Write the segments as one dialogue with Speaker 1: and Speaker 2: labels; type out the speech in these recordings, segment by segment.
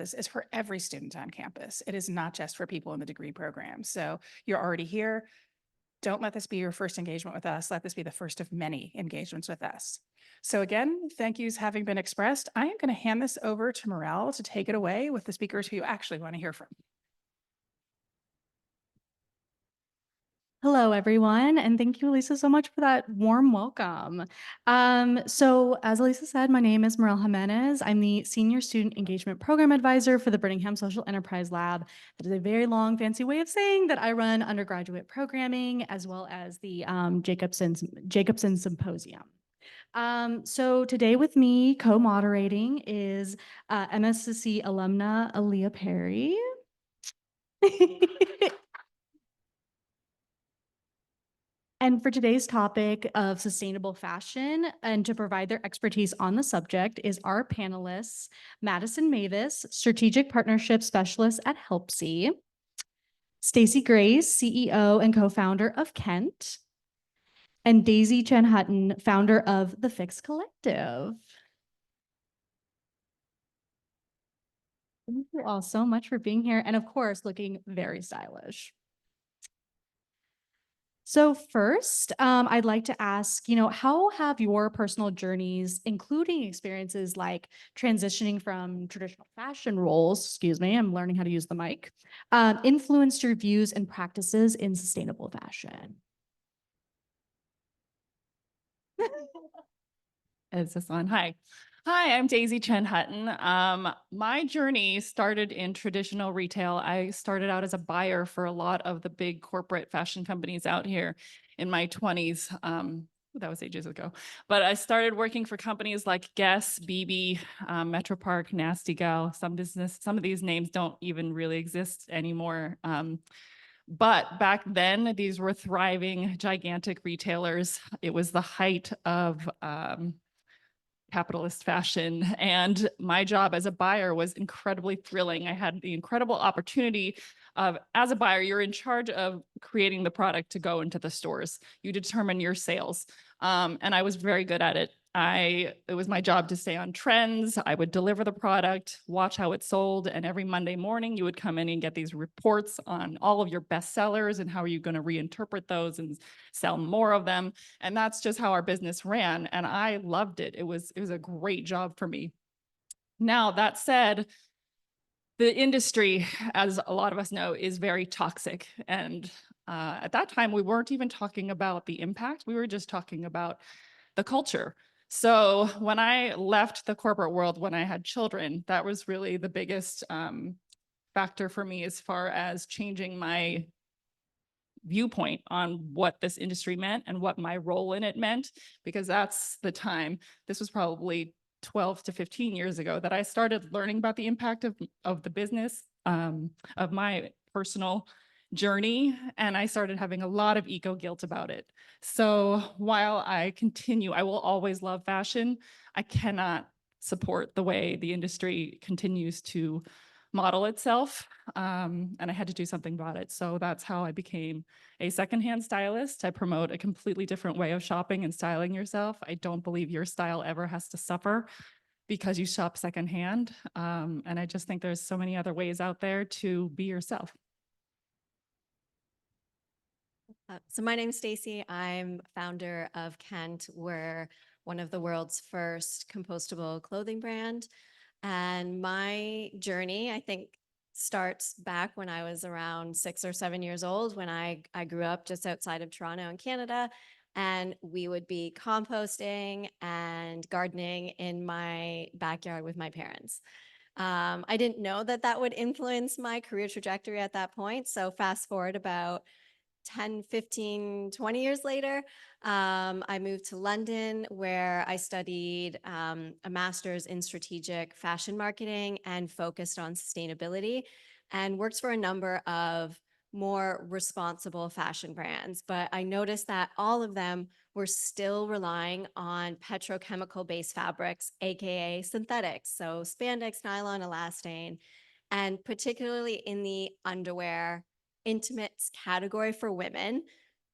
Speaker 1: is for every student on campus. It is not just for people in the degree program. So you're already here. Don't let this be your first engagement with us. Let this be the first of many engagements with us. So again, thank yous having been expressed. I am going to hand this over to Morel to take it away with the speakers who you actually want to hear from.
Speaker 2: Hello, everyone, and thank you, Elisa, so much for that warm welcome. So as Elisa said, my name is Morel Jimenez. I'm the Senior Student Engagement Program Advisor for the Birmingham Social Enterprise Lab. That is a very long, fancy way of saying that I run undergraduate programming as well as the Jacobson Symposium. So today with me co-moderating is MSCC alumna Aaliyah Perry. And for today's topic of sustainable fashion and to provide their expertise on the subject is our panelists, Madison Mavis, Strategic Partnership Specialist at Helpsy, Stacy Grace, CEO and co-founder of Kent, and Daisy Chen Hutton, founder of The Fix Collective. Thank you all so much for being here and of course, looking very stylish. So first, I'd like to ask, how have your personal journeys, including experiences like transitioning from traditional fashion roles, excuse me, I'm learning how to use the mic, influenced your views and practices in sustainable fashion?
Speaker 3: Is this on? Hi. Hi, I'm Daisy Chen Hutton. My journey started in traditional retail. I started out as a buyer for a lot of the big corporate fashion companies out here in my 20s. That was ages ago. But I started working for companies like Guess, BB, Metro Park, Nasty Gal. Some of these names don't even really exist anymore. But back then, these were thriving, gigantic retailers. It was the height of capitalist fashion. And my job as a buyer was incredibly thrilling. I had the incredible opportunity of, as a buyer, you're in charge of creating the product to go into the stores. You determine your sales. And I was very good at it. It was my job to stay on trends. I would deliver the product, watch how it sold. And every Monday morning, you would come in and get these reports on all of your best sellers and how are you going to reinterpret those and sell more of them. And that's just how our business ran. And I loved it. It was a great job for me. Now, that said, the industry, as a lot of us know, is very toxic. And at that time, we weren't even talking about the impact. We were just talking about the culture. So when I left the corporate world, when I had children, that was really the biggest factor for me as far as changing my viewpoint on what this industry meant and what my role in it meant, because that's the time, this was probably 12 to 15 years ago, that I started learning about the impact of the business, of my personal journey, and I started having a lot of eco guilt about it. So while I will always love fashion, I cannot support the way the industry continues to model itself, and I had to do something about it. So that's how I became a secondhand stylist. I promote a completely different way of shopping and styling yourself. I don't believe your style ever has to suffer because you shop secondhand. And I just think there's so many other ways out there to be yourself.
Speaker 4: So my name's Stacy. I'm founder of Kent. We're one of the world's first compostable clothing brand. And my journey, I think, starts back when I was around 6 or 7 years old, when I grew up just outside of Toronto in Canada. And we would be composting and gardening in my backyard with my parents. I didn't know that that would influence my career trajectory at that point. So fast forward about 10, 15, 20 years later, I moved to London, where I studied a master's in strategic fashion marketing and focused on sustainability, and worked for a number of more responsible fashion brands. But I noticed that all of them were still relying on petrochemical-based fabrics, AKA synthetics, so spandex, nylon, elastane, and particularly in the underwear intimates category for women.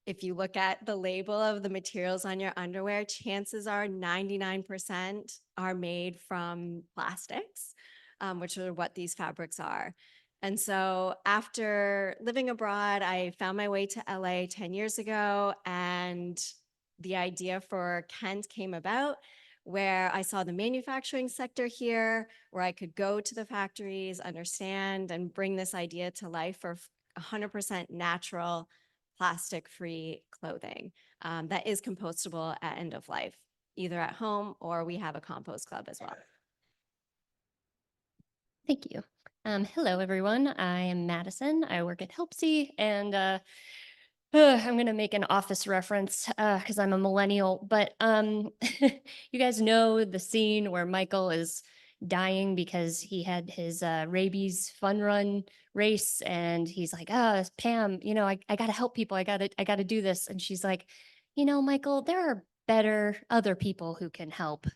Speaker 4: If you look at the label of the materials on your underwear, chances are 99% are made from plastics. which are what these fabrics are. And so after living abroad, I found my way to LA 10 years ago, and the idea for Kent came about, where I saw the manufacturing sector here, where I could go to the factories, understand, and bring this idea to life for 100% natural, plastic-free clothing that is compostable at end of life, either at home or we have a compost club as well.
Speaker 5: Thank you. Hello, everyone. I am Madison. I work at Helpsy, and I'm going to make an office reference because I'm a millennial. But you guys know the scene where Michael is dying because he had his rabies fun run race, and he's like, Pam, I got to help people. I got to do this. And she's like, Michael, there are better other people who can help.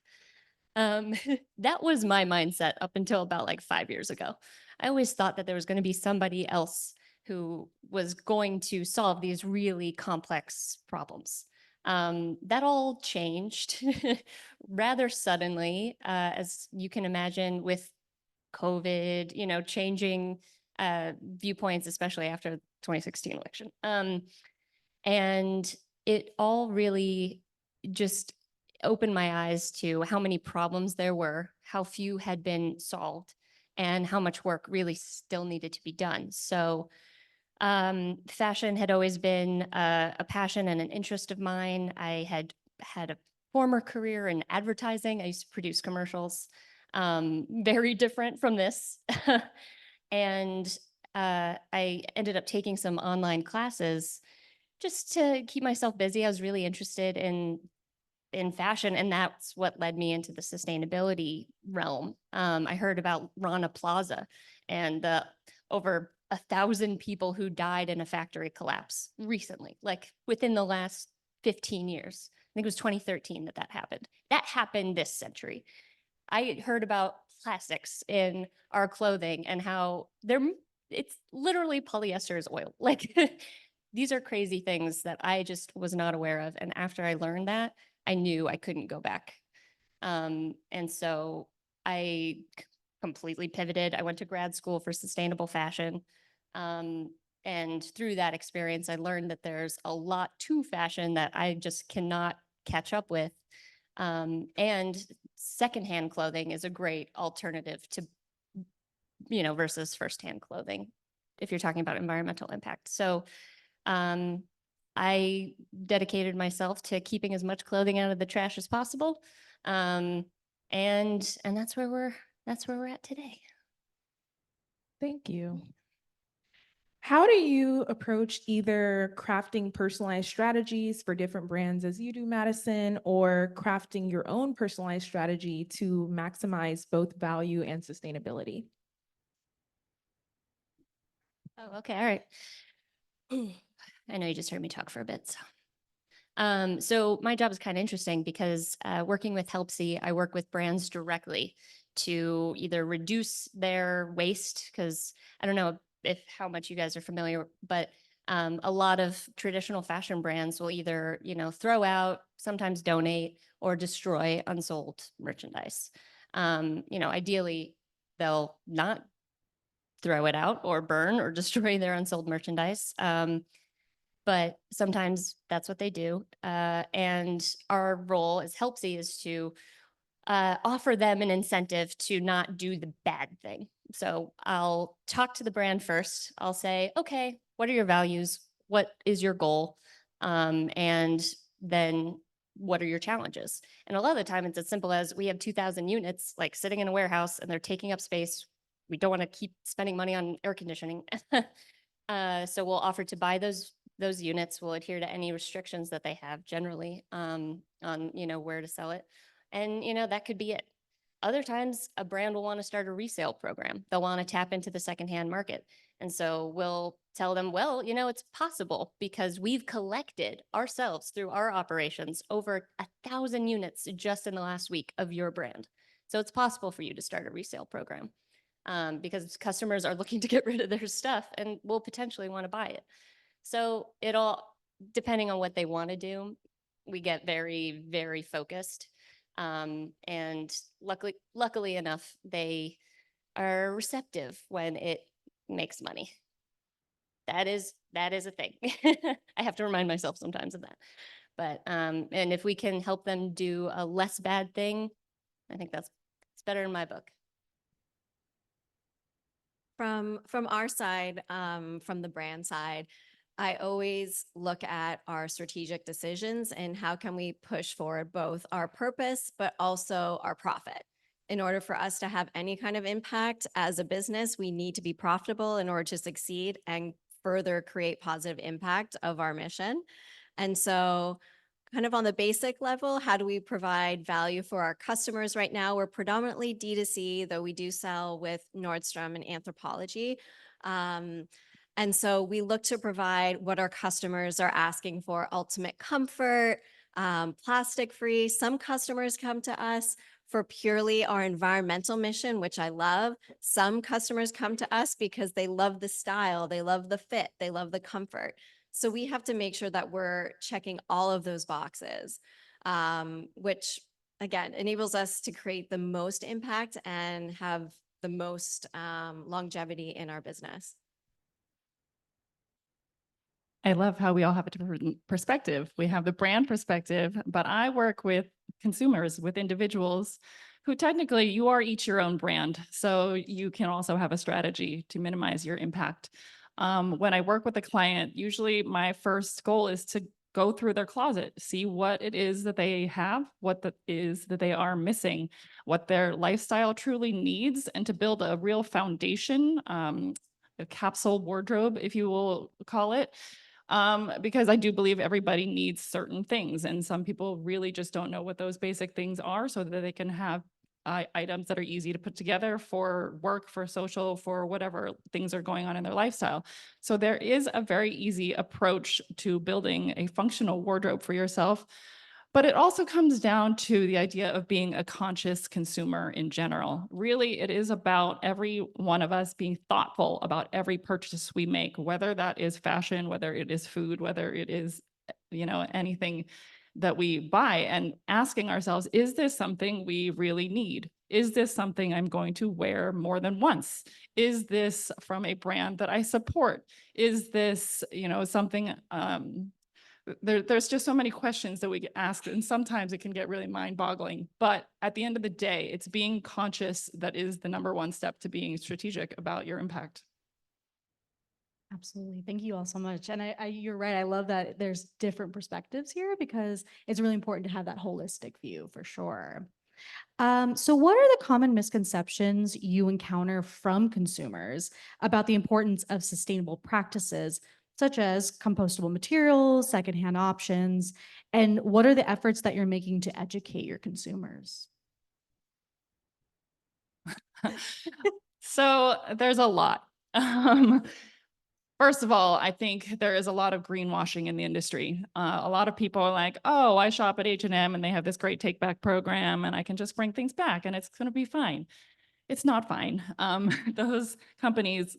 Speaker 5: That was my mindset up until about like 5 years ago. I always thought that there was going to be somebody else who was going to solve these really complex problems. That all changed rather suddenly, as you can imagine, with COVID, changing viewpoints, especially after the 2016 election. And it all really just opened my eyes to how many problems there were, how few had been solved, and how much work really still needed to be done. So fashion had always been a passion and an interest of mine. I had had a former career in advertising. I used to produce commercials, very different from this. And I ended up taking some online classes just to keep myself busy. I was really interested in fashion, and that's what led me into the sustainability realm. I heard about Rana Plaza and the over 1,000 people who died in a factory collapse recently, like within the last 15 years. I think it was 2013 that happened. That happened this century. I heard about plastics in our clothing and how it's literally polyester is oil. Like these are crazy things that I just was not aware of. And after I learned that, I knew I couldn't go back. And so I completely pivoted. I went to grad school for sustainable fashion. And through that experience, I learned that there's a lot to fashion that I just cannot catch up with. And secondhand clothing is a great alternative to, versus firsthand clothing, if you're talking about environmental impact. So I dedicated myself to keeping as much clothing out of the trash as possible. And that's where we're at today.
Speaker 6: Thank you. How do you approach either crafting personalized strategies for different brands as you do, Madison, or crafting your own personalized strategy to maximize both value and sustainability?
Speaker 5: Oh, okay. All right. I know you just heard me talk for a bit. So my job is kind of interesting because working with Helpsy, I work with brands directly to either reduce their waste, because I don't know how much you guys are familiar, but a lot of traditional fashion brands will either, throw out, sometimes donate, or destroy unsold merchandise. Ideally, they'll not throw it out or burn or destroy their unsold merchandise. But sometimes that's what they do. And our role as Helpsy is to offer them an incentive to not do the bad thing. So I'll talk to the brand first. I'll say, okay, what are your values? What is your goal? And then what are your challenges? And a lot of the time it's as simple as we have 2,000 units like sitting in a warehouse and they're taking up space. We don't want to keep spending money on air conditioning. So we'll offer to buy those units. Will adhere to any restrictions that they have generally on where to sell it. And, that could be it. Other times a brand will want to start a resale program. They'll want to tap into the secondhand market. And so we'll tell them, well, it's possible because we've collected ourselves through our operations over 1,000 units just in the last week of your brand. So it's possible for you to start a resale program because customers are looking to get rid of their stuff and will potentially want to buy it. So it all, depending on what they want to do, we get very, very focused. And luckily enough, they are receptive when it makes money. That is a thing. I have to remind myself sometimes of that. But and if we can help them do a less bad thing, I think it's better in my book.
Speaker 4: From our side, from the brand side, I always look at our strategic decisions and how can we push forward both our purpose, but also our profit. In order for us to have any kind of impact as a business, we need to be profitable in order to succeed and further create positive impact of our mission. And so kind of on the basic level, how do we provide value for our customers right now? We're predominantly D2C, though we do sell with Nordstrom and Anthropologie. And so we look to provide what our customers are asking for: ultimate comfort, plastic-free. Some customers come to us for purely our environmental mission, which I love. Some customers come to us because they love the style, they love the fit, they love the comfort. So we have to make sure that we're checking all of those boxes, which again enables us to create the most impact and have the most longevity in our business.
Speaker 3: I love how we all have a different perspective. We have the brand perspective, but I work with consumers, with individuals who technically you are each your own brand. So you can also have a strategy to minimize your impact. When I work with a client, usually my first goal is to go through their closet, see what it is that they have, what it is that they are missing, what their lifestyle truly needs, and to build a real foundation, a capsule wardrobe, if you will call it. Because I do believe everybody needs certain things, and some people really just don't know what those basic things are, so that they can have items that are easy to put together for work, for social, for whatever things are going on in their lifestyle. So there is a very easy approach to building a functional wardrobe for yourself. But it also comes down to the idea of being a conscious consumer in general. Really, it is about every one of us being thoughtful about every purchase we make, whether that is fashion, whether it is food, whether it is, anything that we buy, and asking ourselves, is this something we really need? Is this something I'm going to wear more than once? Is this from a brand that I support? Is this, something, there's just so many questions that we get asked, and sometimes it can get really mind-boggling. But at the end of the day, it's being conscious that is the number one step to being strategic about your impact.
Speaker 2: Absolutely. Thank you all so much. And you're right. I love that there's different perspectives here, because it's really important to have that holistic view for sure. So what are the common misconceptions you encounter from consumers about the importance of sustainable practices, such as compostable materials, secondhand options, and what are the efforts that you're making to educate your consumers?
Speaker 3: So there's a lot. First of all, I think there is a lot of greenwashing in the industry. A lot of people are like, oh, I shop at H&M and they have this great take back program and I can just bring things back and it's going to be fine. It's not fine. Those companies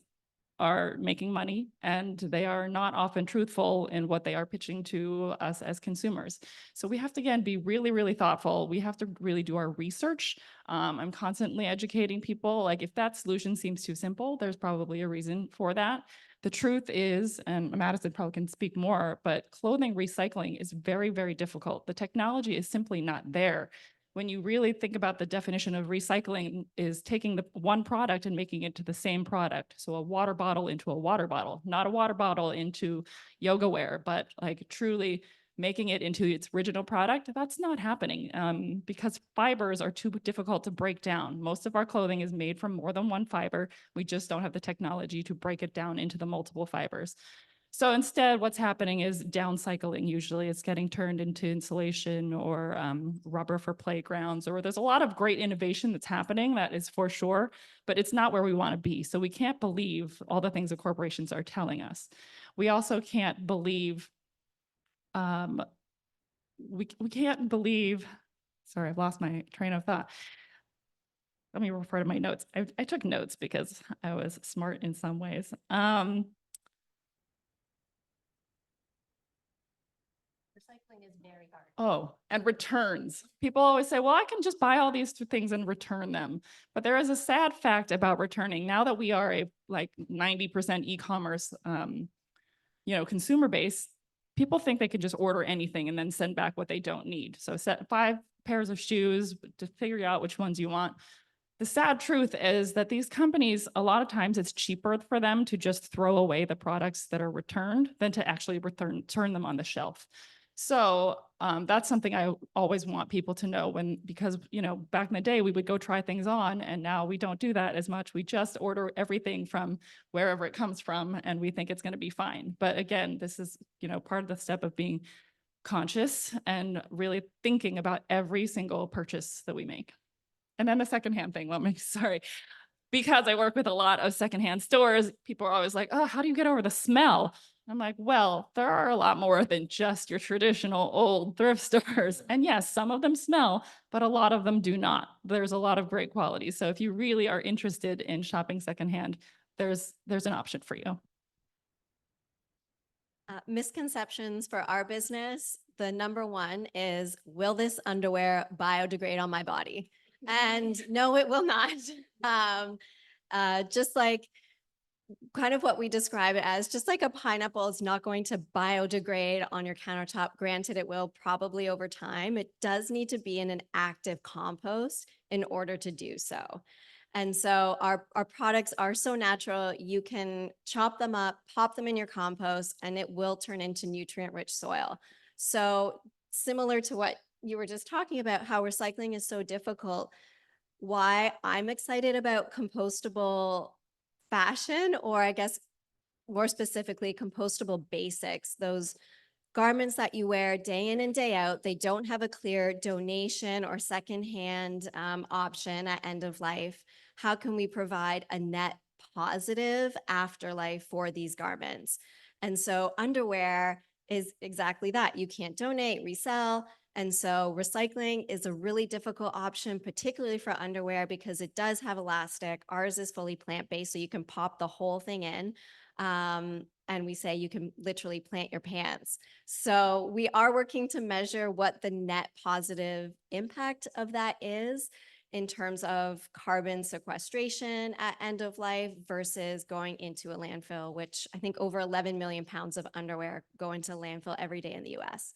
Speaker 3: are making money and they are not often truthful in what they are pitching to us as consumers. So we have to, again, be really, really thoughtful. We have to really do our research. I'm constantly educating people. Like, if that solution seems too simple, there's probably a reason for that. The truth is, and Madison probably can speak more, but clothing recycling is very, very difficult. The technology is simply not there. When you really think about the definition of recycling, is taking the one product and making it to the same product. So a water bottle into a water bottle, not a water bottle into yoga wear, but like truly making it into its original product. That's not happening because fibers are too difficult to break down. Most of our clothing is made from more than one fiber. We just don't have the technology to break it down into the multiple fibers. So instead, what's happening is downcycling. Usually it's getting turned into insulation or rubber for playgrounds, or there's a lot of great innovation that's happening, that is for sure, but it's not where we want to be. So we can't believe all the things that corporations are telling us. We also can't believe, we can't believe, sorry, I've lost my train of thought. Let me refer to my notes. I took notes because I was smart in some ways.
Speaker 5: is very hard.
Speaker 3: Oh, and returns. People always say, well, I can just buy all these things and return them. But there is a sad fact about returning. Now that we are a like 90% e-commerce, consumer base, people think they can just order anything and then send back what they don't need. So set 5 pairs of shoes to figure out which ones you want. The sad truth is that these companies, a lot of times it's cheaper for them to just throw away the products that are returned than to actually turn them on the shelf. So that's something I always want people to know because back in the day we would go try things on, and now we don't do that as much. We just order everything from wherever it comes from and we think it's going to be fine. But again, this is, part of the step of being conscious and really thinking about every single purchase that we make. And then the secondhand thing, sorry. Because I work with a lot of secondhand stores, people are always like, oh, how do you get over the smell? I'm like, well, there are a lot more than just your traditional old thrift stores. And yes, some of them smell, but a lot of them do not. There's a lot of great quality. So if you really are interested in shopping secondhand, there's an option for you.
Speaker 4: Misconceptions for our business. The number one is, will this underwear biodegrade on my body? And no, it will not. Just like kind of what we describe it as, just like a pineapple is not going to biodegrade on your countertop. Granted, it will probably over time. It does need to be in an active compost in order to do so. And so our products are so natural. You can chop them up, pop them in your compost, and it will turn into nutrient-rich soil. So similar to what you were just talking about, how recycling is so difficult, why I'm excited about compostable fashion, or I guess more specifically, compostable basics, those garments that you wear day in and day out. They don't have a clear donation or secondhand option at end of life. How can we provide a net positive afterlife for these garments? And so underwear is exactly that. You can't donate, resell. And so recycling is a really difficult option, particularly for underwear, because it does have elastic. Ours is fully plant-based, so you can pop the whole thing in. And we say you can literally plant your pants. So we are working to measure what the net positive impact of that is in terms of carbon sequestration at end of life versus going into a landfill, which I think over 11 million pounds of underwear go into landfill every day in the US.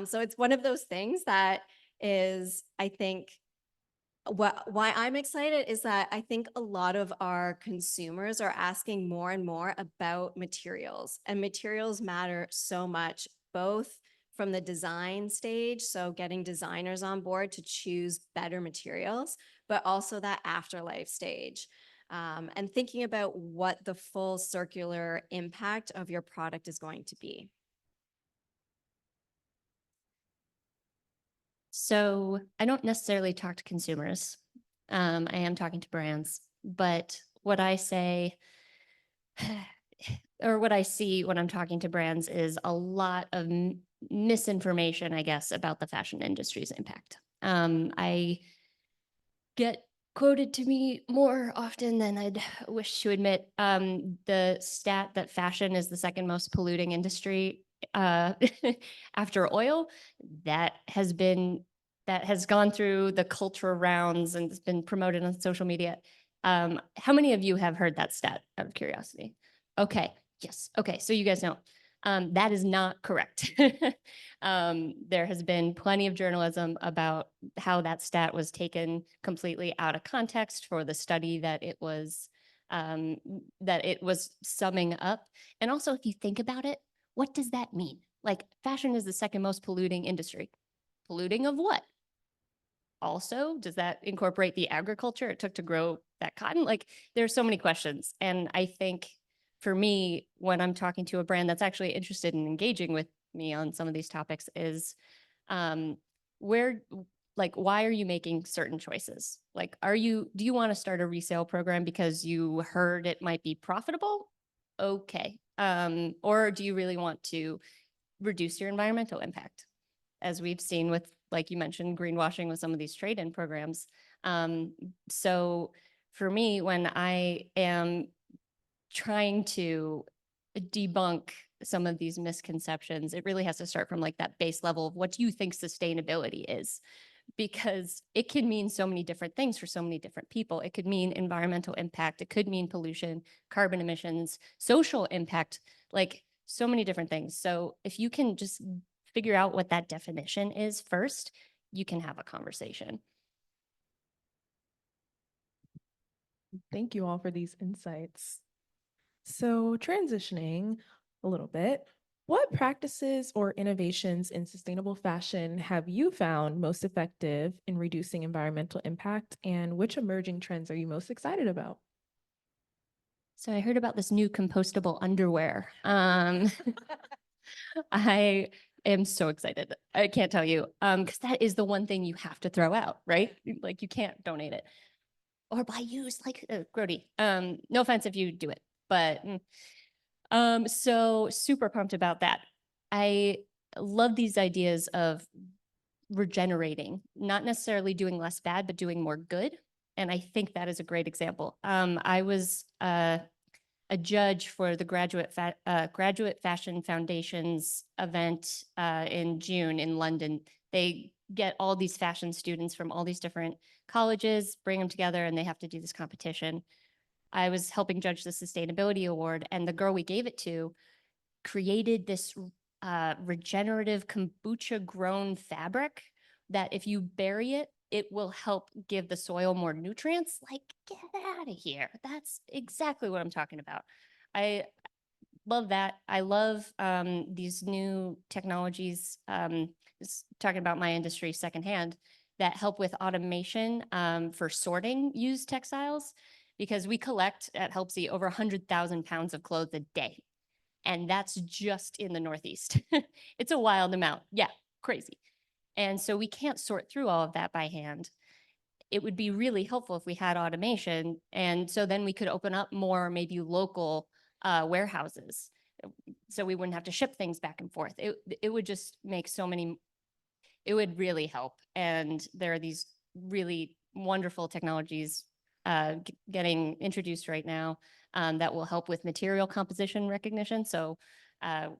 Speaker 4: So it's one of those things that is, I think, why I'm excited is that I think a lot of our consumers are asking more and more about materials, and materials matter so much, both from the design stage, so getting designers on board to choose better materials, but also that afterlife stage, and thinking about what the full circular impact of your product is going to be.
Speaker 5: So I don't necessarily talk to consumers. I am talking to brands, but what I say or what I see when I'm talking to brands is a lot of misinformation, I guess, about the fashion industry's impact. I get quoted to me more often than I'd wish to admit. The stat that fashion is the second most polluting industry after oil, that has gone through the culture rounds and it's been promoted on social media. How many of you have heard that stat out of curiosity? Okay, yes. Okay, so you guys know. That is not correct. There has been plenty of journalism about how that stat was taken completely out of context for the study that it was summing up. And also, if you think about it, what does that mean? Like, fashion is the second most polluting industry. Polluting of what? Also, does that incorporate the agriculture it took to grow that cotton? Like, there's so many questions. And I think for me, when I'm talking to a brand that's actually interested in engaging with me on some of these topics is why are you making certain choices? Like, do you want to start a resale program because you heard it might be profitable? Okay. Or do you really want to reduce your environmental impact? As we've seen with, like you mentioned, greenwashing with some of these trade-in programs. So for me, when I am trying to debunk some of these misconceptions, it really has to start from like that base level of what do you think sustainability is? Because it can mean so many different things for so many different people. It could mean environmental impact. It could mean pollution, carbon emissions, social impact, like so many different things. So if you can just figure out what that definition is first, you can have a conversation.
Speaker 6: Thank you all for these insights. So transitioning a little bit, what practices or innovations in sustainable fashion have you found most effective in reducing environmental impact, and which emerging trends are you most excited about?
Speaker 5: So I heard about this new compostable underwear. I am so excited. I can't tell you, because that is the one thing you have to throw out, right? Like you can't donate it or buy used, like grody. No offense if you do it, but so super pumped about that. I love these ideas of regenerating, not necessarily doing less bad, but doing more good. And I think that is a great example. I was a judge for the Graduate Fashion Foundation's event in June in London. They get all these fashion students from all these different colleges, bring them together, and they have to do this competition. I was helping judge the sustainability award, and the girl we gave it to created this regenerative kombucha grown fabric that if you bury it, it will help give the soil more nutrients. Like, get out of here. That's exactly what I'm talking about. I love that. I love these new technologies, talking about my industry secondhand, that help with automation for sorting used textiles, because we collect at Helpsy over 100,000 pounds of clothes a day. And that's just in the Northeast. It's a wild amount. Yeah, crazy. And so we can't sort through all of that by hand. It would be really helpful if we had automation. And so then we could open up more maybe local warehouses. So we wouldn't have to ship things back and forth. It would just make so many, it would really help. And there are these really wonderful technologies getting introduced right now that will help with material composition recognition. So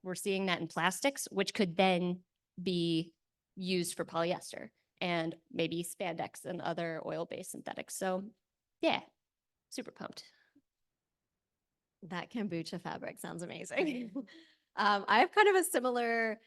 Speaker 5: we're seeing that in plastics, which could then be used for polyester and maybe spandex and other oil-based synthetics. So yeah, super pumped.
Speaker 4: That kombucha fabric sounds amazing. I have kind of a similar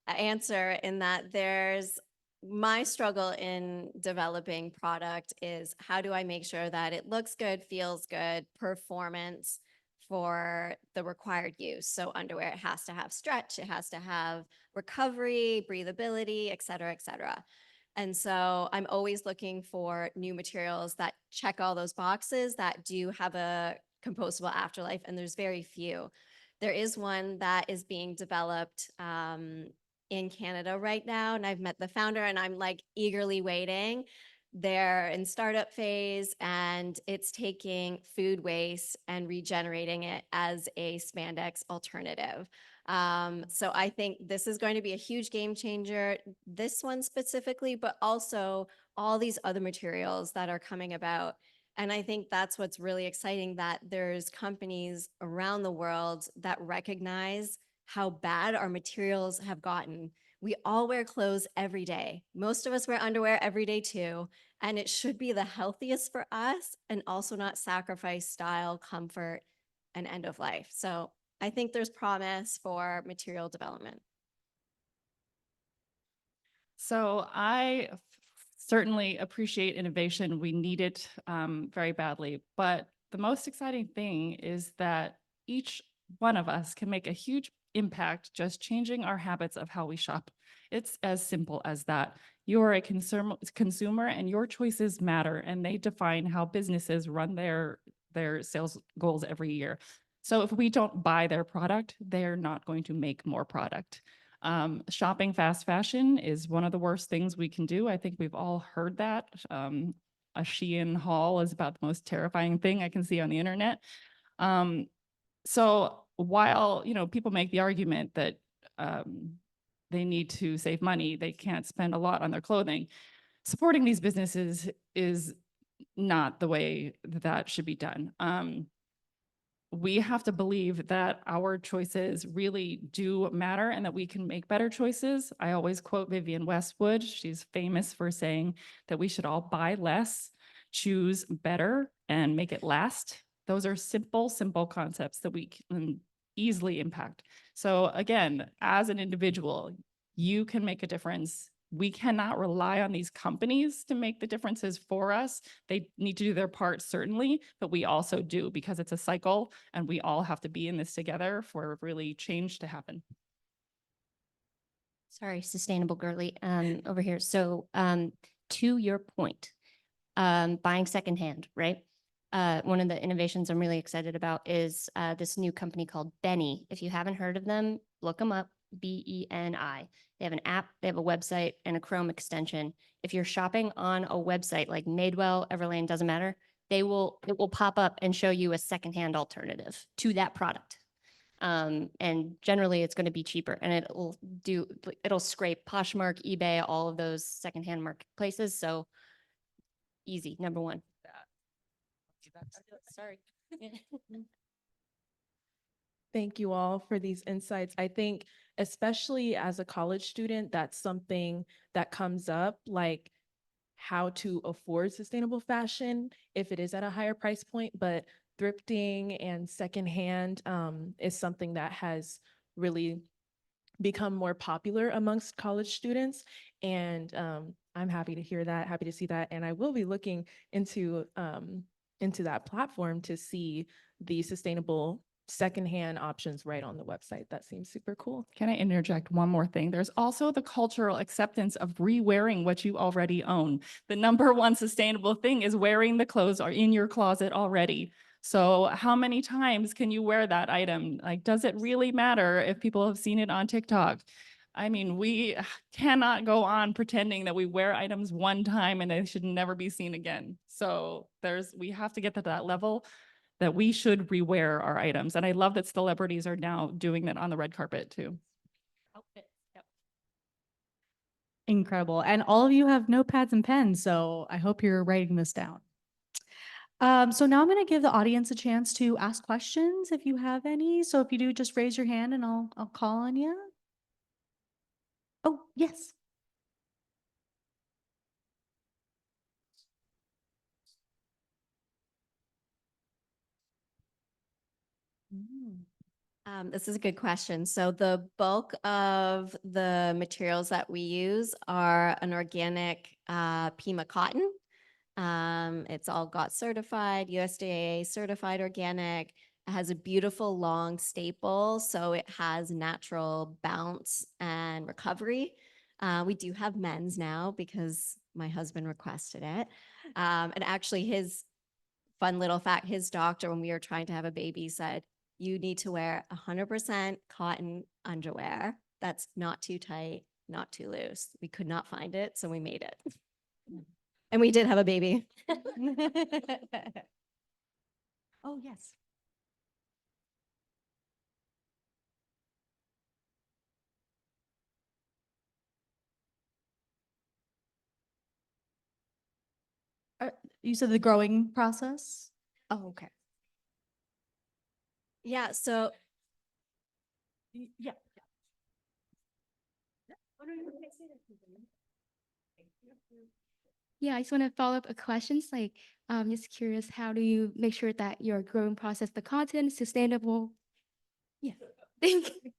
Speaker 4: answer in that there's my struggle in developing product is how do I make sure that it looks good, feels good, performance for the required use. So underwear, it has to have stretch, it has to have recovery, breathability, et cetera, et cetera. And so I'm always looking for new materials that check all those boxes that do have a compostable afterlife, and there's very few. There is one that is being developed in Canada right now, and I've met the founder and I'm like eagerly waiting. They're in startup phase and it's taking food waste and regenerating it as a spandex alternative. So I think this is going to be a huge game changer, this one specifically, but also all these other materials that are coming about. And I think that's what's really exciting, that there's companies around the world that recognize how bad our materials have gotten. We all wear clothes every day. Most of us wear underwear every day too. And it should be the healthiest for us and also not sacrifice style, comfort, and end of life. So I think there's promise for material development.
Speaker 3: So I certainly appreciate innovation. We need it very badly. But the most exciting thing is that each one of us can make a huge impact just changing our habits of how we shop. It's as simple as that. You are a consumer and your choices matter, and they define how businesses run their sales goals every year. So if we don't buy their product, they're not going to make more product. Shopping fast fashion is one of the worst things we can do. I think we've all heard that. A Shein haul is about the most terrifying thing I can see on the internet. So while, people make the argument that they need to save money, they can't spend a lot on their clothing, supporting these businesses is not the way that should be done. we have to believe that our choices really do matter and that we can make better choices. I always quote Vivienne Westwood. She's famous for saying that we should all buy less, choose better, and make it last. Those are simple, simple concepts that we can easily impact. So again, as an individual, you can make a difference. We cannot rely on these companies to make the differences for us. They need to do their part, certainly, but we also do, because it's a cycle and we all have to be in this together for really change to happen.
Speaker 5: Sorry, sustainable girly, over here. So, to your point, buying secondhand, right? One of the innovations I'm really excited about is this new company called Benny. If you haven't heard of them, look them up. BENI. They have an app, they have a website, and a Chrome extension. If you're shopping on a website like Madewell, Everlane, doesn't matter, it will pop up and show you a secondhand alternative to that product. And generally it's going to be cheaper, and it'll scrape Poshmark, eBay, all of those secondhand marketplaces. So easy, number one. Sorry.
Speaker 6: Thank you all for these insights. I think, especially as a college student, that's something that comes up, like how to afford sustainable fashion if it is at a higher price point. But thrifting and secondhand is something that has really become more popular amongst college students. And I'm happy to hear that, happy to see that. And I will be looking into that platform to see the sustainable secondhand options right on the website. That seems super cool.
Speaker 3: Can I interject one more thing? There's also the cultural acceptance of re-wearing what you already own. The number one sustainable thing is wearing the clothes are in your closet already. So how many times can you wear that item? Like, does it really matter if people have seen it on TikTok? I mean, we cannot go on pretending that we wear items one time and they should never be seen again. So we have to get to that level that we should rewear our items. And I love that celebrities are now doing that on the red carpet too.
Speaker 5: Yep.
Speaker 2: Incredible. And all of you have notepads and pens, so I hope you're writing this down. So now I'm going to give the audience a chance to ask questions if you have any. So if you do, just raise your hand and I'll call on you. Oh, yes.
Speaker 4: This is a good question. So the bulk of the materials that we use are an organic Pima cotton. It's all got certified, USDA certified organic. It has a beautiful long staple, so it has natural bounce and recovery. We do have men's now because my husband requested it. And actually his fun little fact, his doctor, when we were trying to have a baby, said, you need to wear 100% cotton underwear. That's not too tight, not too loose. We could not find it, so we made it. And we did have a baby.
Speaker 2: Oh, yes. You said the growing process? Oh, okay.
Speaker 4: Yeah, so
Speaker 2: Yeah.
Speaker 7: Yeah, I just want to follow up a questions like just curious, how do you make sure that your growing process, the content is sustainable? Yeah. Thank you.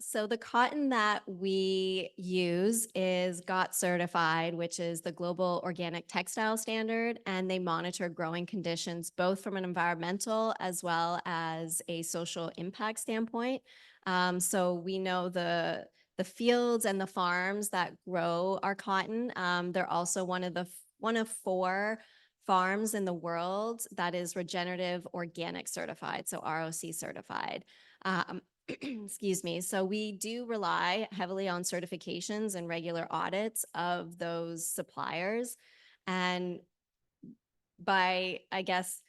Speaker 4: So the cotton that we use is GOT certified, which is the Global Organic Textile Standard, and they monitor growing conditions both from an environmental as well as a social impact standpoint. So we know the fields and the farms that grow our cotton. They're also one of 4 farms in the world that is regenerative organic certified, so ROC certified. Excuse me. So we do rely heavily on certifications and regular audits of those suppliers. And by, I guess,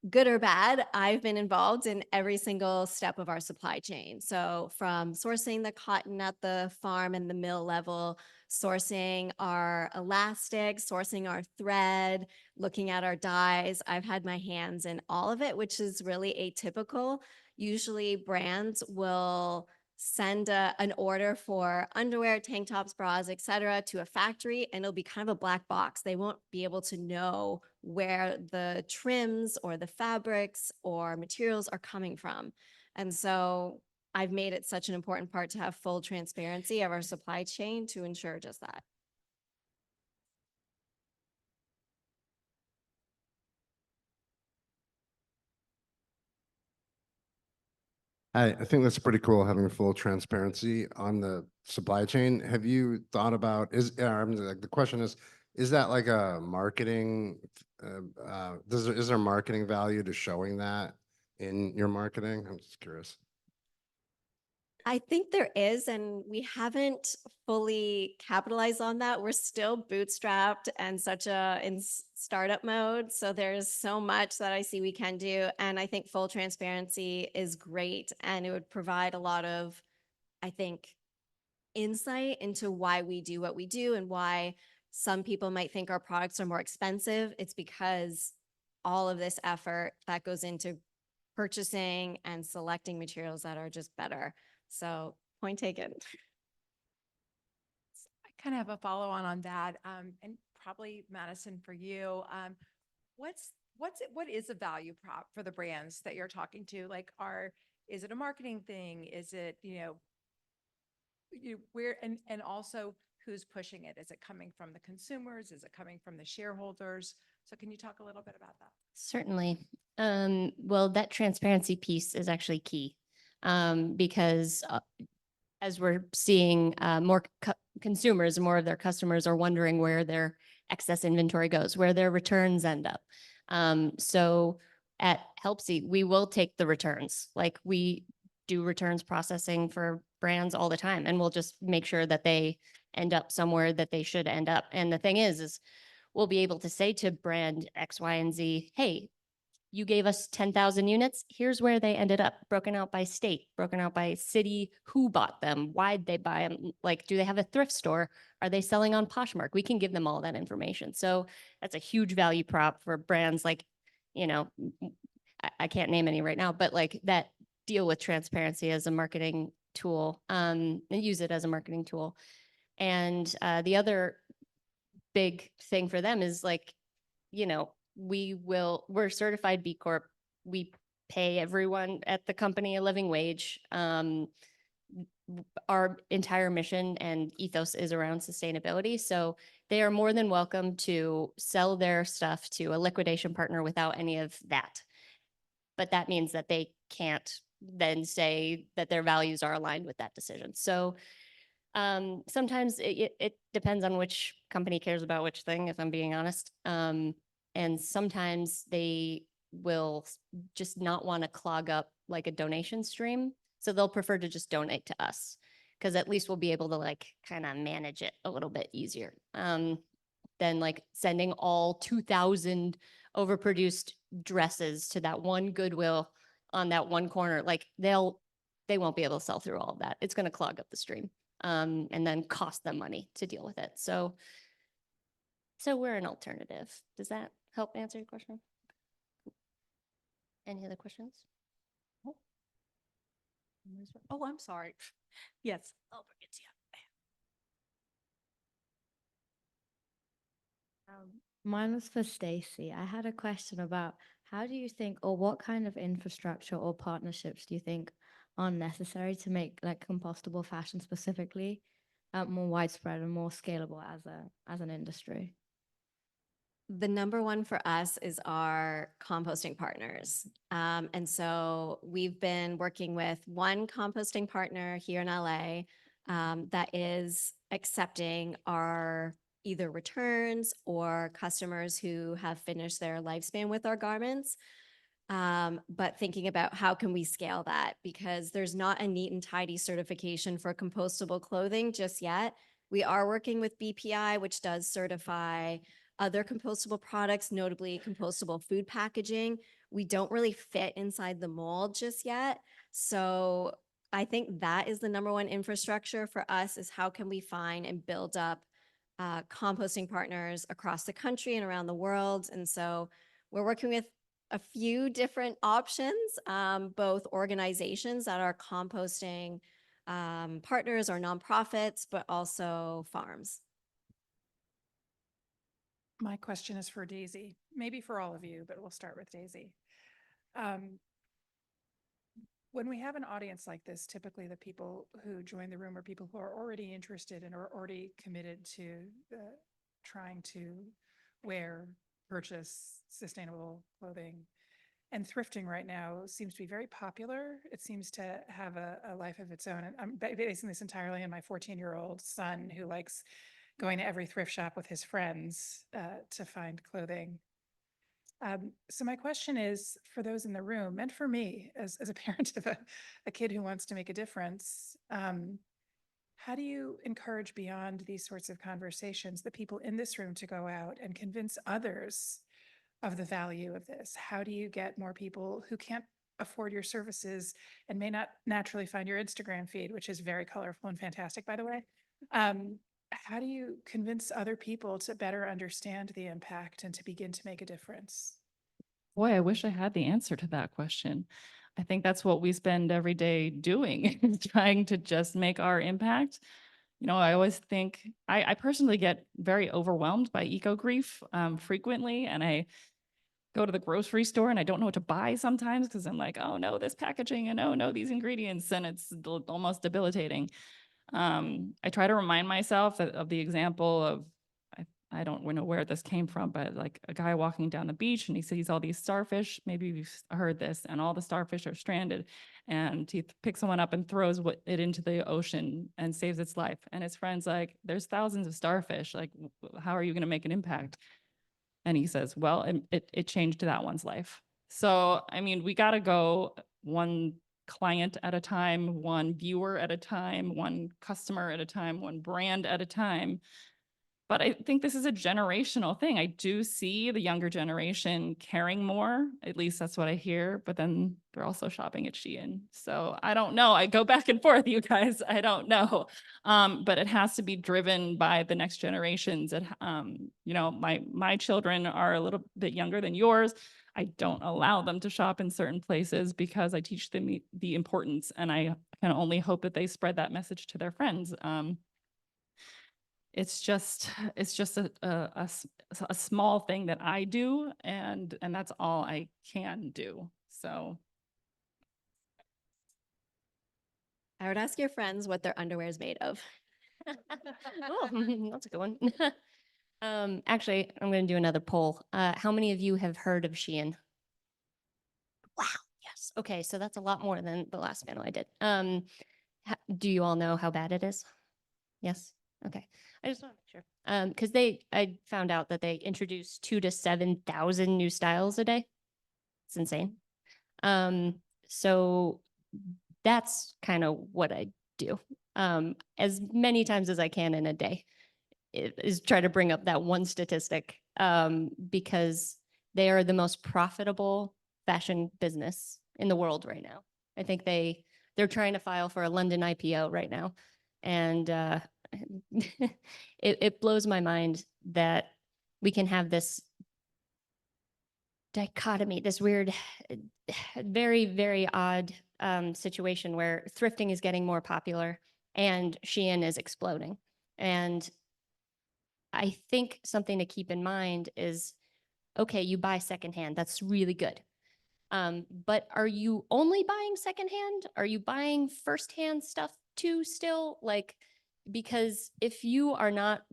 Speaker 4: good or bad, I've been involved in every single step of our supply chain. So from sourcing the cotton at the farm and the mill level, sourcing our elastic, sourcing our thread, looking at our dyes. I've had my hands in all of it, which is really atypical. Usually brands will send an order for underwear, tank tops, bras, etc., to a factory, and it'll be kind of a black box. They won't be able to know where the trims or the fabrics or materials are coming from. And so I've made it such an important part to have full transparency of our supply chain to ensure just that.
Speaker 8: I think that's pretty cool, having full transparency on the supply chain. Have you thought about, like, the question is that like a marketing, is there marketing value to showing that in your marketing? I'm just curious.
Speaker 4: I think there is, and we haven't fully capitalized on that. We're still bootstrapped and in startup mode. So there's so much that I see we can do. And I think full transparency is great. And it would provide a lot of, I think, insight into why we do what we do and why some people might think our products are more expensive. It's because all of this effort that goes into purchasing and selecting materials that are just better. So point taken.
Speaker 9: I kind of have a follow on that, and probably Madison for you. What is a value prop for the brands that you're talking to? Like, is it a marketing thing? Is it, where, and also who's pushing it? Is it coming from the consumers? Is it coming from the shareholders? So can you talk a little bit about that?
Speaker 5: Certainly. Well, that transparency piece is actually key, because as we're seeing more consumers, more of their customers are wondering where their excess inventory goes, where their returns end up. So at Helpsy, we will take the returns. Like, we do returns processing for brands all the time, and we'll just make sure that they end up somewhere that they should end up. And the thing is we'll be able to say to brand X, Y, and Z, hey, you gave us 10,000 units. Here's where they ended up, broken out by state, broken out by city, who bought them, why'd they buy them? Like, do they have a thrift store? Are they selling on Poshmark? We can give them all that information. So that's a huge value prop for brands like, I can't name any right now, but like that deal with transparency as a marketing tool, and use it as a marketing tool. And the other big thing for them is like, we're certified B Corp. We pay everyone at the company a living wage. Our entire mission and ethos is around sustainability. So they are more than welcome to sell their stuff to a liquidation partner without any of that. But that means that they can't then say that their values are aligned with that decision. So sometimes it depends on which company cares about which thing, if I'm being honest. And sometimes they will just not want to clog up like a donation stream. So they'll prefer to just donate to us, because at least we'll be able to like kind of manage it a little bit easier than like sending all 2,000 overproduced dresses to that one Goodwill on that one corner. Like, they won't be able to sell through all of that. It's going to clog up the stream. And then cost them money to deal with it. So we're an alternative. Does that help answer your question? Any other questions?
Speaker 10: Oh, I'm sorry. Yes. Oh, it's
Speaker 11: Mine was for Stacy. I had a question about how do you think, or what kind of infrastructure or partnerships do you think are necessary to make like compostable fashion specifically more widespread and more scalable as an industry?
Speaker 4: The number one for us is our composting partners. And so we've been working with one composting partner here in LA that is accepting our either returns or customers who have finished their lifespan with our garments. But thinking about how can we scale that, because there's not a neat and tidy certification for compostable clothing just yet. We are working with BPI, which does certify other compostable products, notably compostable food packaging. we don't really fit inside the mold just yet. So I think that is the number one infrastructure for us, is how can we find and build up composting partners across the country and around the world. And so we're working with a few different options, both organizations that are composting partners or nonprofits, but also farms.
Speaker 1: My question is for Daisy, maybe for all of you, but we'll start with Daisy. When we have an audience like this, typically the people who join the room are people who are already interested and are already committed to trying to wear, purchase sustainable clothing. And thrifting right now seems to be very popular. It seems to have a life of its own. And I'm basing this entirely on my 14-year-old son, who likes going to every thrift shop with his friends to find clothing. So my question is, for those in the room, and for me as a parent of a kid who wants to make a difference, how do you encourage, beyond these sorts of conversations, the people in this room to go out and convince others of the value of this? How do you get more people who can't afford your services and may not naturally find your Instagram feed, which is very colorful and fantastic, by the way? How do you convince other people to better understand the impact and to begin to make a difference?
Speaker 3: Boy, I wish I had the answer to that question. I think that's what we spend every day doing, trying to just make our impact. You know, I always think, I personally get very overwhelmed by eco grief frequently, and I go to the grocery store and I don't know what to buy sometimes because I'm like, oh no, this packaging, and oh no, these ingredients, and it's almost debilitating. I try to remind myself of the example of, I don't know where this came from, but like a guy walking down the beach and he sees all these starfish. Maybe you've heard this, and all the starfish are stranded, and he picks one up and throws it into the ocean and saves its life. And his friend's like, there's thousands of starfish. Like, how are you going to make an impact? And he says, well, it changed that one's life. So, I mean, we got to go one client at a time, one viewer at a time, one customer at a time, one brand at a time. But I think this is a generational thing. I do see the younger generation caring more. At least that's what I hear. But then they're also shopping at Shein. So I don't know. I go back and forth, you guys. I don't know. But it has to be driven by the next generations. You know, my children are a little bit younger than yours. I don't allow them to shop in certain places because I teach them the importance, and I can only hope that they spread that message to their friends. It's just a small thing that I do, and that's all I can do. So
Speaker 4: I would ask your friends what their underwear is made of.
Speaker 5: Oh, that's a good one. Actually, I'm going to do another poll. How many of you have heard of Shein? Wow. Yes. Okay. So that's a lot more than the last panel I did. Do you all know how bad it is? Yes. Okay. I just want to make sure. Because I found out that they introduce 2,000 to 7,000 new styles a day. It's insane. So that's kind of what I do. As many times as I can in a day is try to bring up that one statistic, because they are the most profitable fashion business in the world right now. I think they're trying to file for a London IPO right now. And it blows my mind that we can have this dichotomy, this weird, very, very odd situation where thrifting is getting more popular and Shein is exploding. And I think something to keep in mind is, okay, you buy secondhand, that's really good. But are you only buying secondhand? Are you buying firsthand stuff too still? Like, because if you are not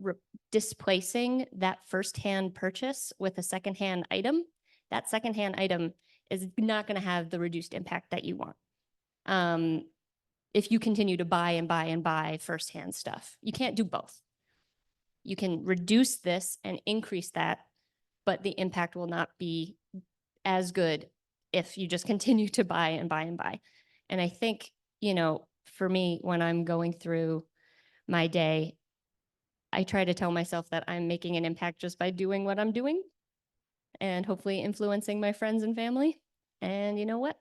Speaker 5: displacing that firsthand purchase with a secondhand item, that secondhand item is not going to have the reduced impact that you want. If you continue to buy and buy and buy firsthand stuff, you can't do both. You can reduce this and increase that, but the impact will not be as good if you just continue to buy and buy and buy. And I think, you know, for me, when I'm going through my day, I try to tell myself that I'm making an impact just by doing what I'm doing and hopefully influencing my friends and family. And you know what?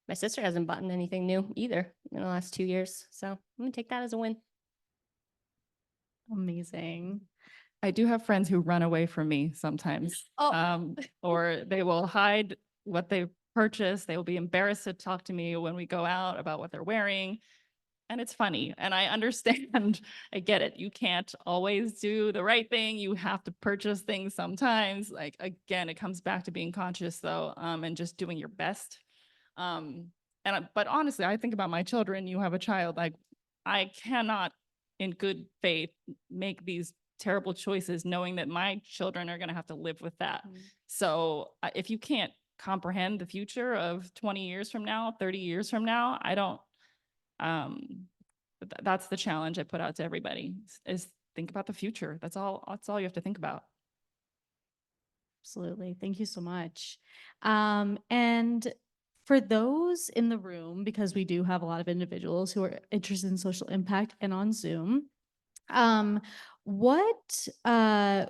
Speaker 5: My sister hasn't bought anything new either in the last 2 years. So I'm gonna take that as a win.
Speaker 2: Amazing.
Speaker 3: I do have friends who run away from me sometimes.
Speaker 4: Oh.
Speaker 3: Or they will hide what they purchased. They will be embarrassed to talk to me when we go out about what they're wearing. And it's funny. And I understand, I get it. You can't always do the right thing. You have to purchase things sometimes. Like, again, it comes back to being conscious though, and just doing your best. But honestly, I think about my children. You have a child, like I cannot in good faith make these terrible choices knowing that my children are going to have to live with that. So if you can't comprehend the future of 20 years from now, 30 years from now, I don't, that's the challenge I put out to everybody is think about the future. That's all you have to think about.
Speaker 2: Absolutely. Thank you so much. And for those in the room, because we do have a lot of individuals who are interested in social impact and on Zoom, what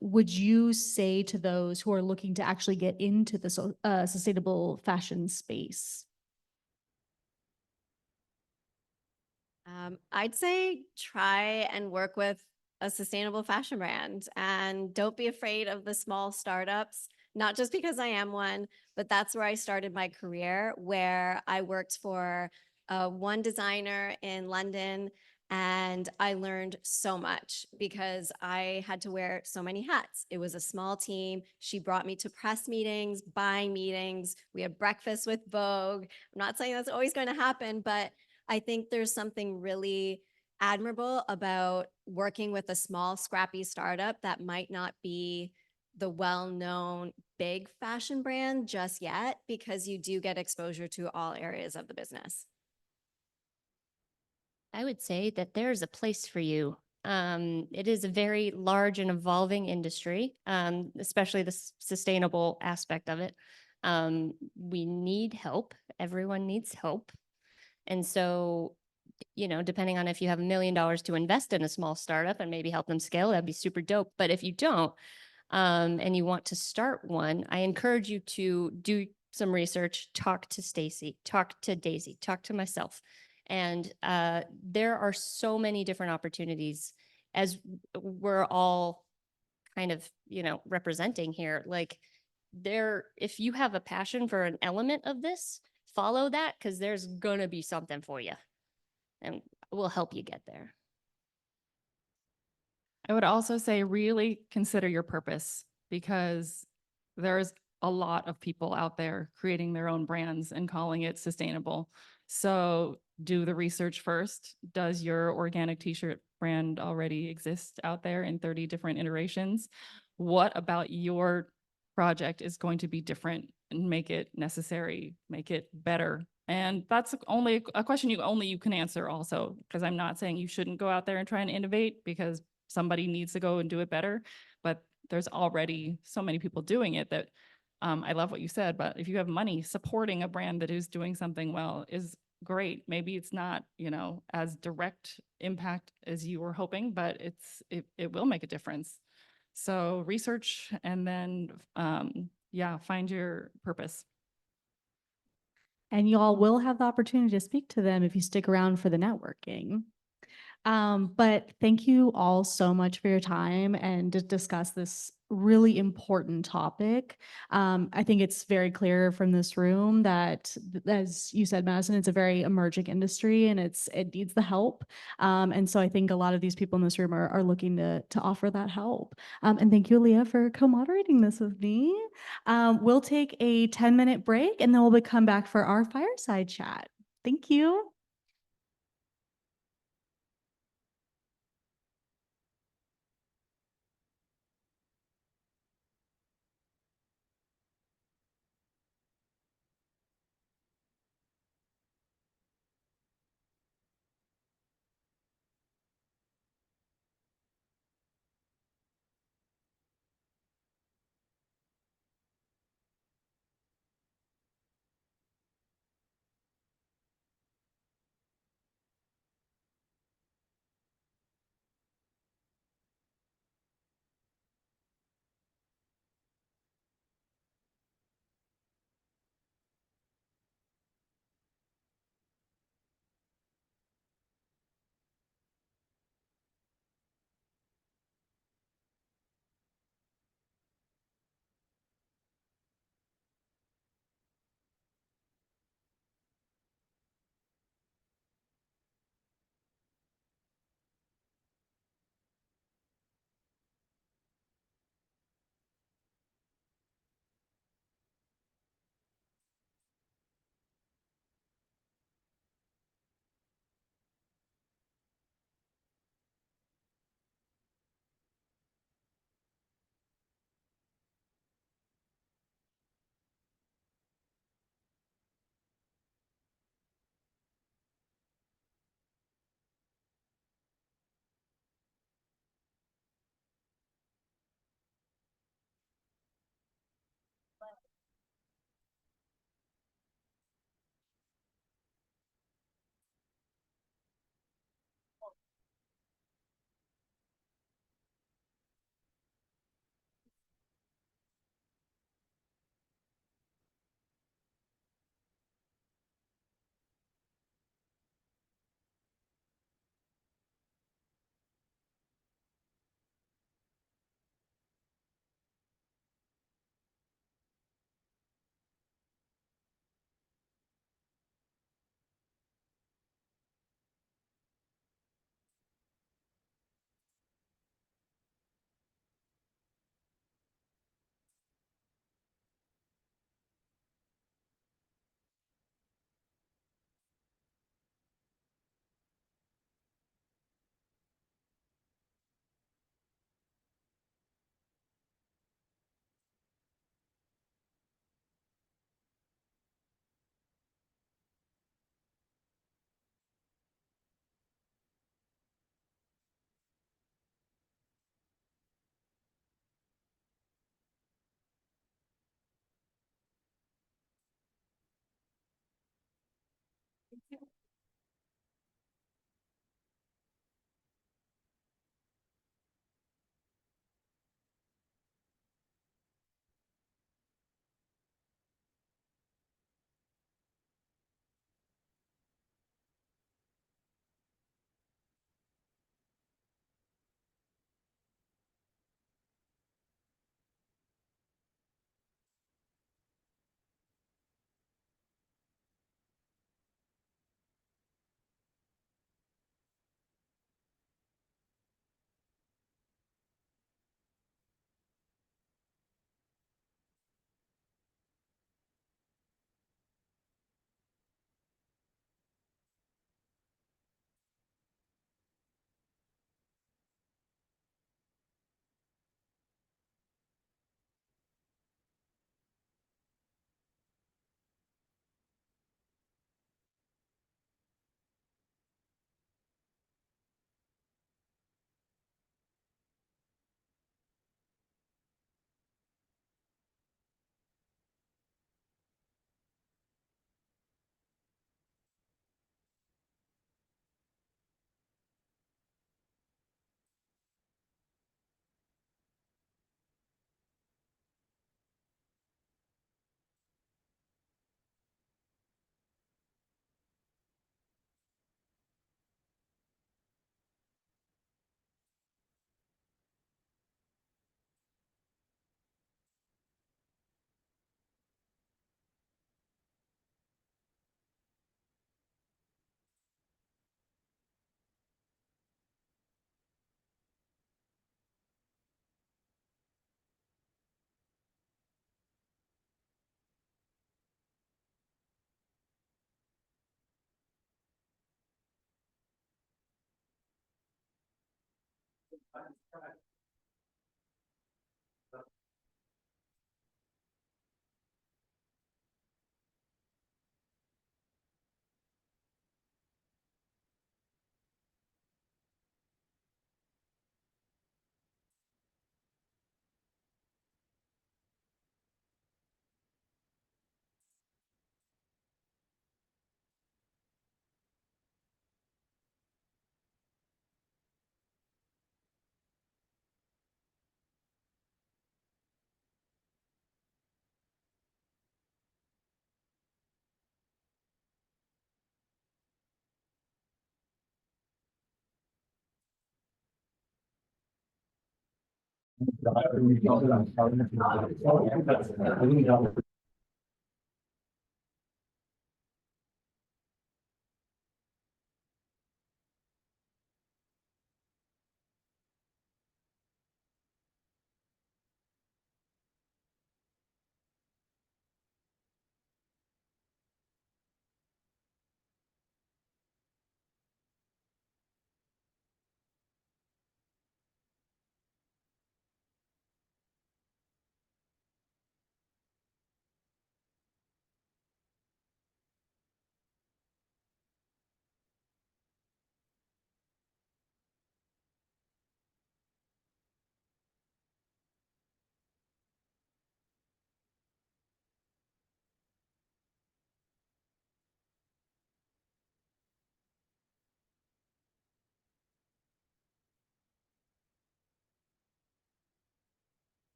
Speaker 2: would you say to those who are looking to actually get into the sustainable fashion space?
Speaker 4: I'd say try and work with a sustainable fashion brand and don't be afraid of the small startups, not just because I am one, but that's where I started my career, where I worked for one designer in London. And I learned so much because I had to wear so many hats. It was a small team. She brought me to press meetings, buying meetings. We had breakfast with Vogue. I'm not saying that's always going to happen, but I think there's something really admirable about working with a small, scrappy startup that might not be the well-known big fashion brand just yet, because you do get exposure to all areas of the business.
Speaker 5: I would say that there's a place for you. It is a very large and evolving industry, especially the sustainable aspect of it. We need help. Everyone needs help. And so, depending on if you have $1 million to invest in a small startup and maybe help them scale, that'd be super dope. But if you don't, and you want to start one, I encourage you to do some research, talk to Stacy, talk to Daisy, talk to myself. And there are so many different opportunities as we're all kind of, representing here. Like if you have a passion for an element of this, follow that because there's going to be something for you and we'll help you get there.
Speaker 3: I would also say really consider your purpose because there's a lot of people out there creating their own brands and calling it sustainable. So do the research first. Does your organic t-shirt brand already exist out there in 30 different iterations? What about your project is going to be different and make it necessary, make it better? And that's only a question you can answer also, because I'm not saying you shouldn't go out there and try and innovate because somebody needs to go and do it better, but there's already so many people doing it that I love what you said, but if you have money, supporting a brand that is doing something well is great. Maybe it's not, as direct impact as you were hoping, but it will make a difference. So research and then, find your purpose.
Speaker 2: And y'all will have the opportunity to speak to them if you stick around for the networking. But thank you all so much for your time and to discuss this really important topic. I think it's very clear from this room that, as you said, Madison, it's a very emerging industry and it needs the help. And so I think a lot of these people in this room are looking to offer that help. And thank you, Leah, for co-moderating this with me. We'll take a 10-minute break and then we'll come back for our fireside chat. Thank you.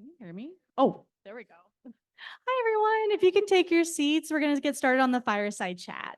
Speaker 2: you hear me? Oh, there we go. Hi, everyone. If you can take your seats, we're going to get started on the fireside chat.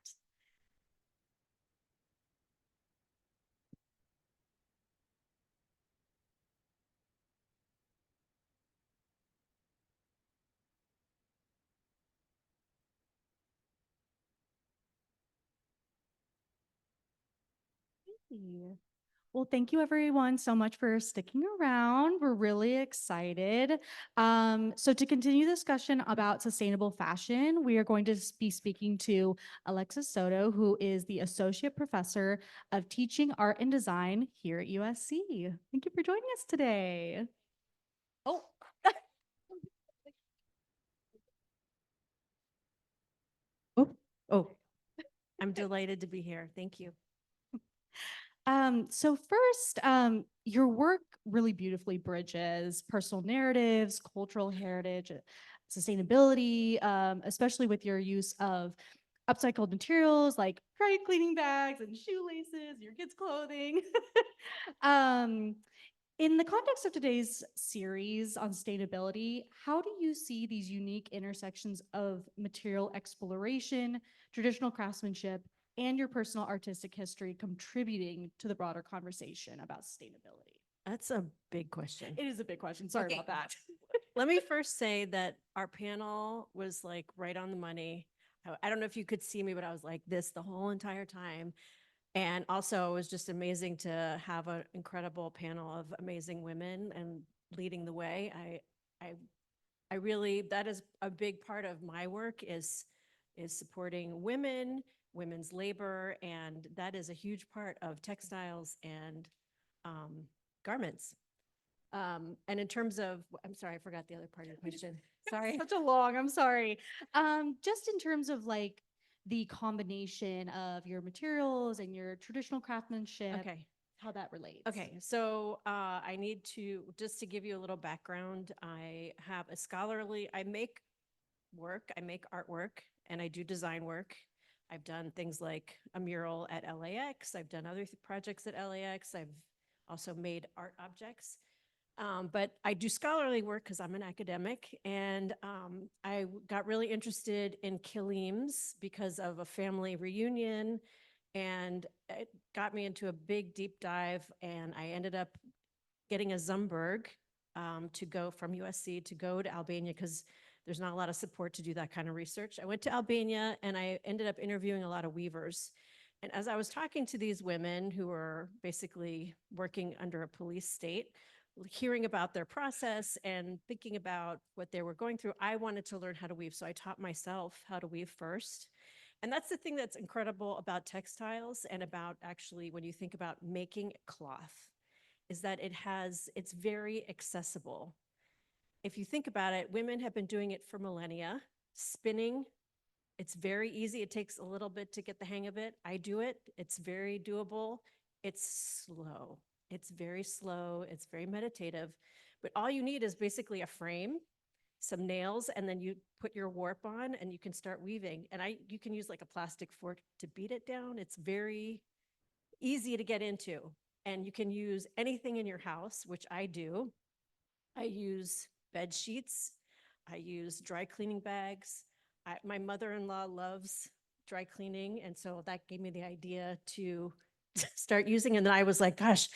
Speaker 2: Well, thank you everyone so much for sticking around. We're really excited. So to continue the discussion about sustainable fashion, we are going to be speaking to Alexis Zoto, who is the Associate Professor of Teaching Art and Design here at USC. Thank you for joining us today.
Speaker 10: Oh.
Speaker 2: Oh,
Speaker 10: I'm delighted to be here. Thank you.
Speaker 2: So first, your work really beautifully bridges personal narratives, cultural heritage, sustainability, especially with your use of upcycled materials like dry cleaning bags and shoelaces, your kids' clothing. um, in the context of today's series on sustainability, how do you see these unique intersections of material exploration, traditional craftsmanship, and your personal artistic history contributing to the broader conversation about sustainability?
Speaker 10: That's a big question.
Speaker 2: It is a big question. Sorry
Speaker 10: Okay.
Speaker 2: about that.
Speaker 10: Let me first say that our panel was like right on the money. I don't know if you could see me, but I was like this the whole entire time. And also it was just amazing to have an incredible panel of amazing women and leading the way. I really, that is a big part of my work is supporting women, women's labor, and that is a huge part of textiles and garments. And in terms of, I'm sorry, I forgot the other part of the question. Sorry.
Speaker 2: Such a long, I'm sorry. Just in terms of like the combination of your materials and your traditional craftsmanship,
Speaker 10: Okay.
Speaker 2: how that relates.
Speaker 10: Okay, so I need to, just to give you a little background, I have a scholarly, I make artwork, and I do design work. I've done things like a mural at LAX. I've done other projects at LAX. I've also made art objects. But I do scholarly work because I'm an academic, and I got really interested in kilims because of a family reunion, and it got me into a big deep dive, and I ended up getting a Zumberg to go from USC to go to Albania because there's not a lot of support to do that kind of research. I went to Albania and I ended up interviewing a lot of weavers. And as I was talking to these women who were basically working under a police state, hearing about their process and thinking about what they were going through, I wanted to learn how to weave. So I taught myself how to weave first. And that's the thing that's incredible about textiles and about actually when you think about making cloth, is that it's very accessible. If you think about it, women have been doing it for millennia. Spinning, it's very easy. It takes a little bit to get the hang of it. I do it. It's very doable. It's slow. It's very slow. It's very meditative. But all you need is basically a frame, some nails, and then you put your warp on and you can start weaving. And you can use like a plastic fork to beat it down. It's very easy to get into. And you can use anything in your house, which I do. I use bed sheets. I use dry cleaning bags. My mother-in-law loves dry cleaning. And so that gave me the idea to start using. And then I was like, gosh,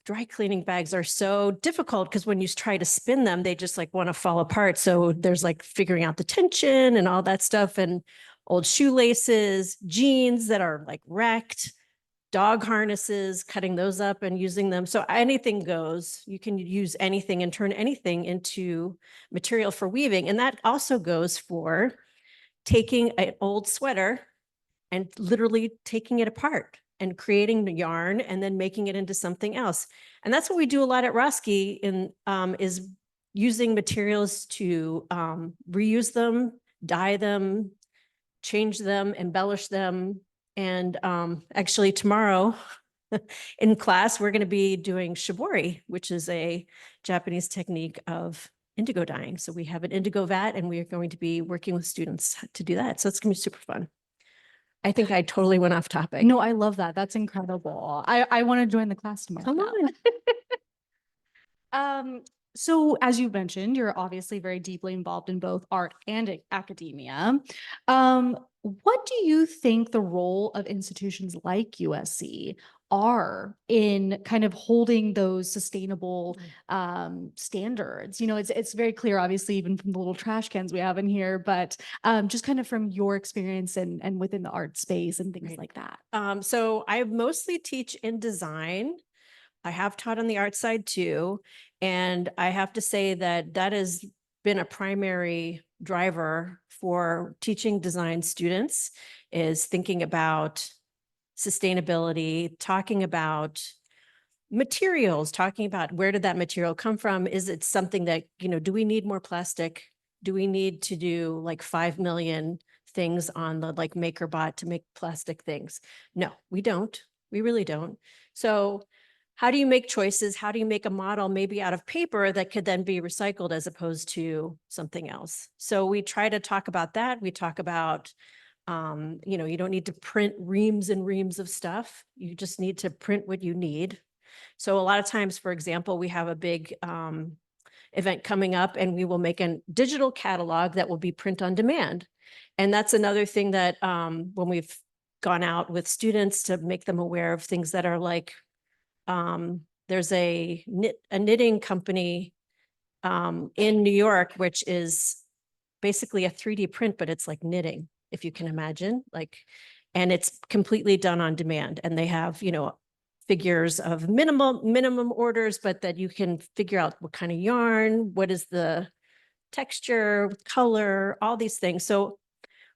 Speaker 10: dry cleaning bags are so difficult because when you try to spin them, they just like want to fall apart. So there's like figuring out the tension and all that stuff, and old shoelaces, jeans that are like wrecked, dog harnesses, cutting those up and using them. So anything goes. You can use anything and turn anything into material for weaving. And that also goes for taking an old sweater and literally taking it apart and creating the yarn and then making it into something else. And that's what we do a lot at Roski is using materials to reuse them, dye them, change them, embellish them. And actually tomorrow in class, we're going to be doing shibori, which is a Japanese technique of indigo dyeing. So we have an indigo vat and we are going to be working with students to do that. So it's going to be super fun. I think I totally went off topic.
Speaker 2: No, I love that. That's incredible. I want to join the class tomorrow.
Speaker 10: Come
Speaker 2: now.
Speaker 10: on.
Speaker 2: So as you mentioned, you're obviously very deeply involved in both art and academia. What do you think the role of institutions like USC are in kind of holding those sustainable standards? You know, it's very clear, obviously, even from the little trash cans we have in here, but just kind of from your experience and within the art space and things
Speaker 10: Right.
Speaker 2: like that.
Speaker 10: So I mostly teach in design. I have taught on the art side too. And I have to say that that has been a primary driver for teaching design students, is thinking about sustainability, talking about materials, talking about where did that material come from? Is it something that, do we need more plastic? Do we need to do like 5 million things on the like MakerBot to make plastic things? No, we don't. We really don't. So how do you make choices? How do you make a model maybe out of paper that could then be recycled as opposed to something else? So we try to talk about that. We talk about, you don't need to print reams and reams of stuff. You just need to print what you need. So a lot of times, for example, we have a big event coming up and we will make a digital catalog that will be print on demand. And that's another thing that when we've gone out with students to make them aware of things that are like, there's a knitting company in New York, which is basically a 3D print, but it's like knitting, if you can imagine, and it's completely done on demand. And they have, figures of minimum orders, but that you can figure out what kind of yarn, what is the texture, color, all these things. So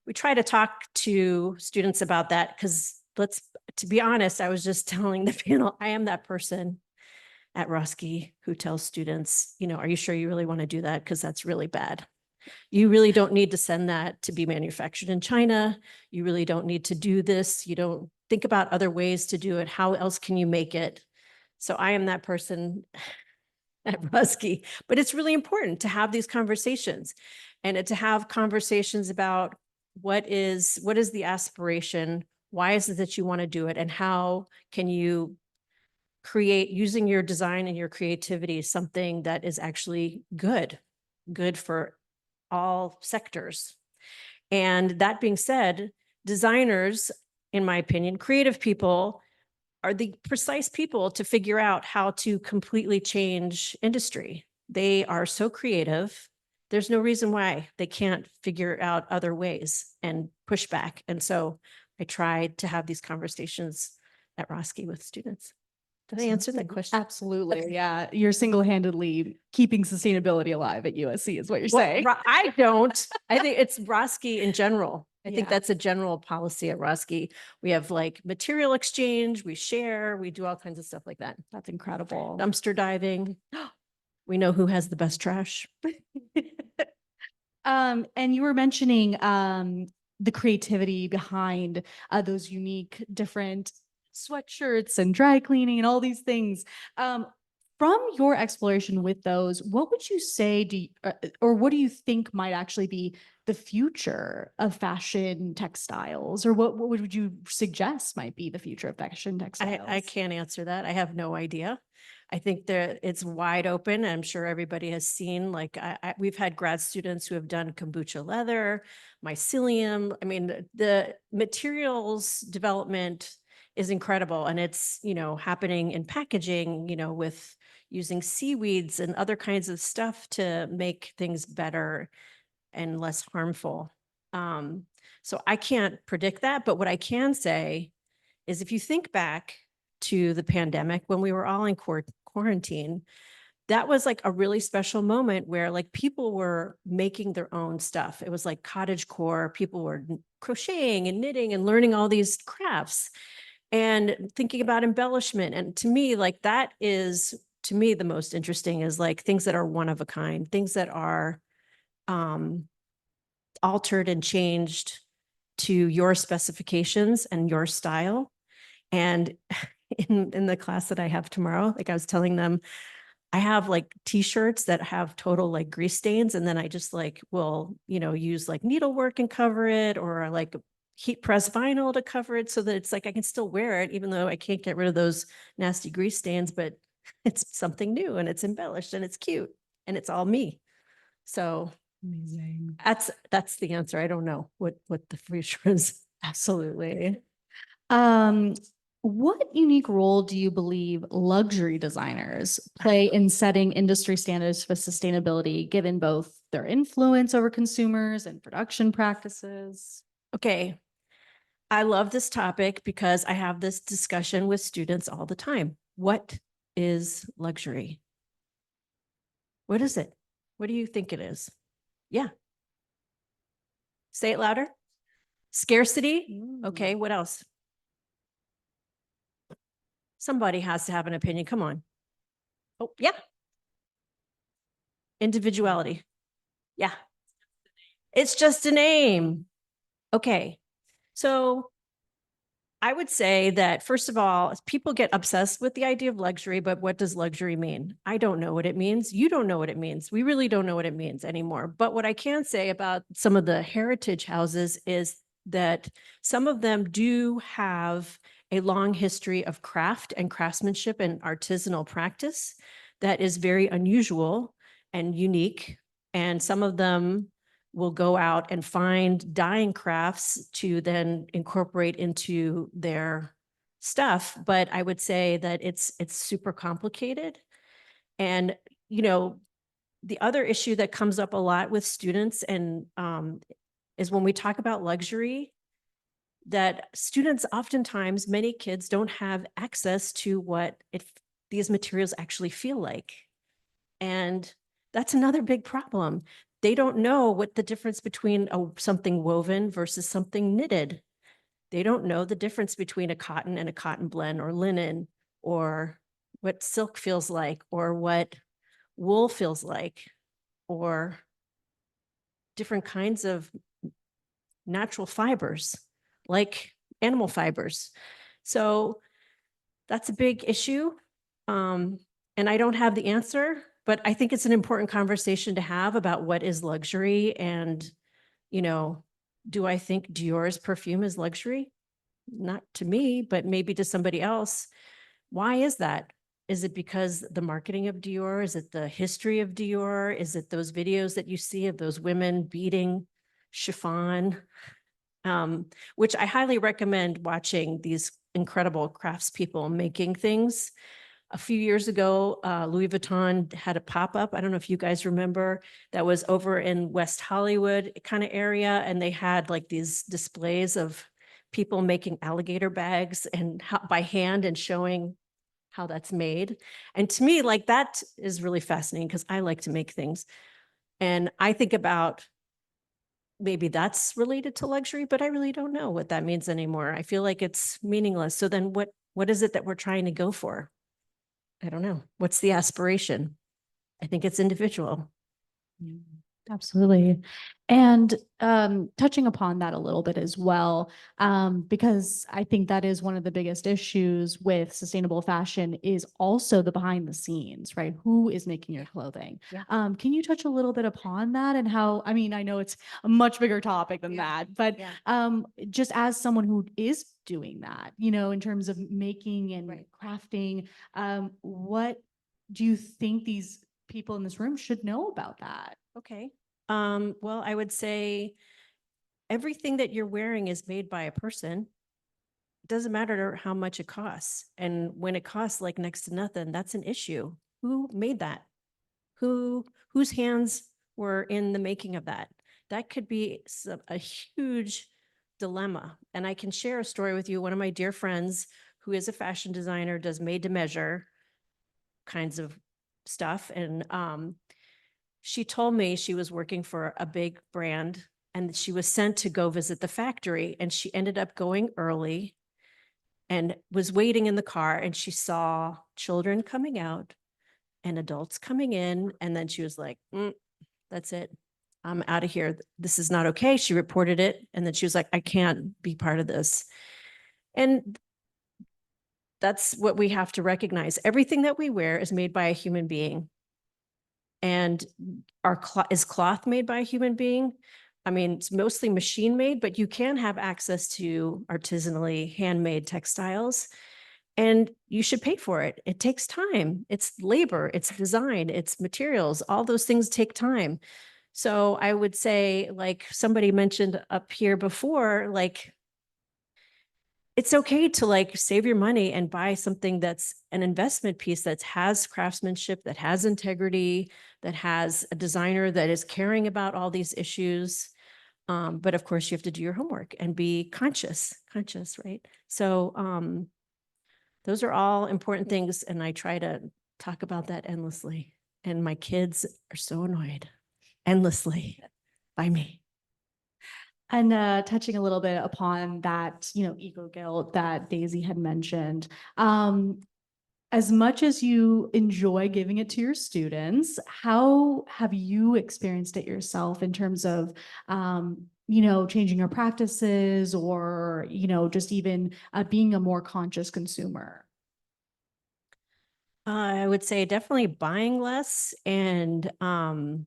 Speaker 10: we try to talk to students about that because to be honest, I was just telling the panel, I am that person at Roski who tells students, are you sure you really want to do that? Because that's really bad. You really don't need to send that to be manufactured in China. You really don't need to do this. You don't think about other ways to do it. How else can you make it? So I am that person at Roski, but it's really important to have these conversations and to have conversations about what is the aspiration? Why is it that you want to do it? And how can you create, using your design and your creativity, something that is actually good for all sectors. And that being said, designers, in my opinion, creative people are the precise people to figure out how to completely change industry. They are so creative. There's no reason why they can't figure out other ways and push back. And so I tried to have these conversations at Roski with students. Did I answer that question?
Speaker 2: Absolutely. Yeah. You're single-handedly keeping sustainability alive at USC is what you're
Speaker 10: Well,
Speaker 2: saying.
Speaker 10: I don't. I think it's Roski in general. I think
Speaker 2: Yeah.
Speaker 10: that's a general policy at Roski. We have like material exchange, we share, we do all kinds of stuff like that.
Speaker 2: That's incredible.
Speaker 10: Dumpster diving. We know who has the best trash.
Speaker 2: And you were mentioning the creativity behind those unique different sweatshirts and dry cleaning and all these things. From your exploration with those, what would you say or what do you think might actually be the future of fashion textiles? Or what would you suggest might be the future of fashion textiles?
Speaker 10: I can't answer that. I have no idea. I think that it's wide open. I'm sure everybody has seen, we've had grad students who have done kombucha leather, mycelium. I mean, the materials development is incredible. And it's, happening in packaging, with using seaweeds and other kinds of stuff to make things better and less harmful. So I can't predict that, but what I can say is if you think back to the pandemic when we were all in quarantine, that was like a really special moment where like people were making their own stuff. It was like cottagecore. People were crocheting and knitting and learning all these crafts and thinking about embellishment. And to me, like that is, to me, the most interesting is like things that are one of a kind, things that are altered and changed to your specifications and your style. And in the class that I have tomorrow, like I was telling them, I have like t-shirts that have total like grease stains. And then I just like will, use like needlework and cover it, or like heat press vinyl to cover it so that it's like I can still wear it, even though I can't get rid of those nasty grease stains, but it's something new and it's embellished and it's cute. and it's all me. So
Speaker 2: Amazing.
Speaker 10: that's the answer. I don't know what the future is.
Speaker 2: Absolutely. What unique role do you believe luxury designers play in setting industry standards for sustainability, given both their influence over consumers and production practices?
Speaker 10: Okay. I love this topic because I have this discussion with students all the time. What is luxury? What is it? What do you think it is? Yeah. Say it louder. Scarcity. Okay. What else? Somebody has to have an opinion. Come on. Oh, yeah. Individuality. Yeah. It's just a name. Okay. So I would say that, first of all, people get obsessed with the idea of luxury, but what does luxury mean? I don't know what it means. You don't know what it means. We really don't know what it means anymore. But what I can say about some of the heritage houses is that some of them do have a long history of craft and craftsmanship and artisanal practice that is very unusual and unique. And some of them will go out and find dyeing crafts to then incorporate into their stuff. But I would say that it's super complicated. And, you know, the other issue that comes up a lot with students and is when we talk about luxury, that students oftentimes, many kids don't have access to what these materials actually feel like. And that's another big problem. They don't know what the difference between something woven versus something knitted. They don't know the difference between a cotton and a cotton blend or linen, or what silk feels like, or what wool feels like, or different kinds of natural fibers like animal fibers. So that's a big issue. And I don't have the answer, but I think it's an important conversation to have about what is luxury. And, you know, do I think Dior's perfume is luxury? Not to me, but maybe to somebody else. Why is that? Is it because the marketing of Dior? Is it the history of Dior? Is it those videos that you see of those women beating chiffon? Which I highly recommend watching these incredible craftspeople making things. A few years ago, Louis Vuitton had a pop-up. I don't know if you guys remember, that was over in West Hollywood kind of area. And they had like these displays of people making alligator bags and by hand and showing how that's made. And to me, like that is really fascinating because I like to make things. And I think about maybe that's related to luxury, but I really don't know what that means anymore. I feel like it's meaningless. So then what is it that we're trying to go for? I don't know. What's the aspiration? I think it's individual.
Speaker 2: Absolutely. And touching upon that a little bit as well, because I think that is one of the biggest issues with sustainable fashion is also the behind the scenes, right? Who is making your clothing?
Speaker 10: Yeah.
Speaker 2: Can you touch a little bit upon that and how, I mean, I know it's a much bigger topic than that, but just as someone who is doing that, you know, in terms of making and crafting, what do you think these people in this room should know about that?
Speaker 10: Okay. Well, I would say everything that you're wearing is made by a person. It doesn't matter how much it costs. And when it costs like next to nothing, that's an issue. Who made that? Whose hands were in the making of that? That could be a huge dilemma. And I can share a story with you. One of my dear friends who is a fashion designer, does made to measure kinds of stuff. And she told me she was working for a big brand and she was sent to go visit the factory, and she ended up going early and was waiting in the car, and she saw children coming out and adults coming in. And then she was like, that's it. I'm out of here. This is not okay. She reported it. And then she was like, I can't be part of this. And that's what we have to recognize. Everything that we wear is made by a human being. And is cloth made by a human being? I mean, it's mostly machine made, but you can have access to artisanally handmade textiles. and you should pay for it. It takes time. It's labor, it's design, it's materials. All those things take time. So I would say, like somebody mentioned up here before, like it's okay to like save your money and buy something that's an investment piece that has craftsmanship, that has integrity, that has a designer that is caring about all these issues. But of course you have to do your homework and be conscious, right? So those are all important things. And I try to talk about that endlessly. And my kids are so annoyed endlessly by me.
Speaker 2: And touching a little bit upon that, ego guilt that Daisy had mentioned, as much as you enjoy giving it to your students, how have you experienced it yourself in terms of, changing your practices or, just even being a more conscious consumer?
Speaker 10: I would say definitely buying less. And, to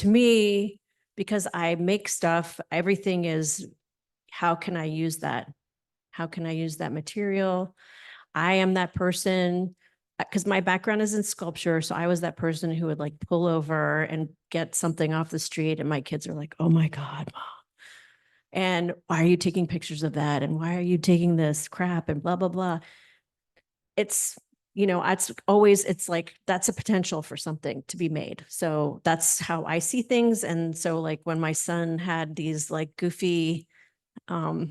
Speaker 10: me, because I make stuff, everything is, how can I use that? How can I use that material? I am that person, because my background is in sculpture. So I was that person who would like pull over and get something off the street. And my kids are like, oh my God, Mom. And why are you taking pictures of that? And why are you taking this crap and blah, blah, blah. It's it's like, that's a potential for something to be made. So that's how I see things. And so like when my son had these like goofy, what's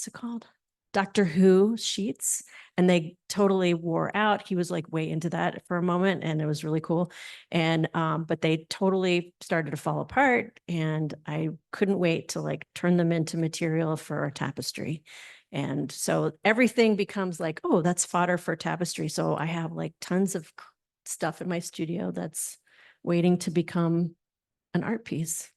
Speaker 10: it called? Doctor Who sheets, and they totally wore out. He was like way into that for a moment, and it was really cool. And but they totally started to fall apart, and I couldn't wait to like turn them into material for a tapestry. And so everything becomes like, oh, that's fodder for tapestry. So I have like tons of stuff in my studio that's waiting to become an art piece.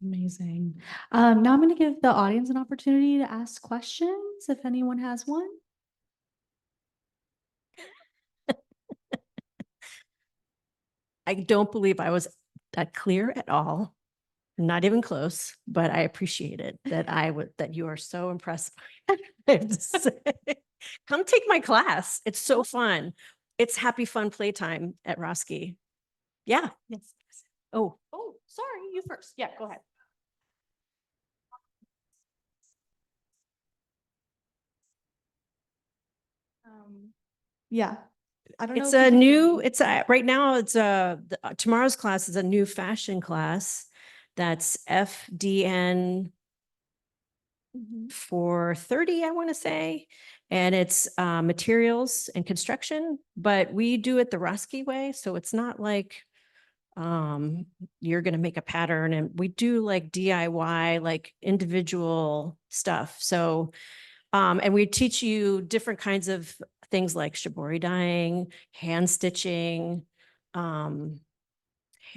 Speaker 2: Amazing. Now I'm going to give the audience an opportunity to ask questions if anyone has one.
Speaker 10: I don't believe I was that clear at all. Not even close, but I appreciate it that you are so impressed by it. I have to say. Come take my class. It's so fun. It's happy fun playtime at Roski. Yeah.
Speaker 2: Yes.
Speaker 10: Oh,
Speaker 2: Sorry, you first. Yeah, go ahead. Yeah. I don't know.
Speaker 10: it's
Speaker 2: if you
Speaker 10: a
Speaker 2: can hear
Speaker 10: new,
Speaker 2: me.
Speaker 10: right now it's tomorrow's class is a new fashion class. That's FDN
Speaker 2: Mhm.
Speaker 10: 430, I want to say. And it's materials and construction, but we do it the Roski way. So it's not like you're going to make a pattern, and we do like DIY, like individual stuff. So and we teach you different kinds of things like shibori dyeing, hand stitching,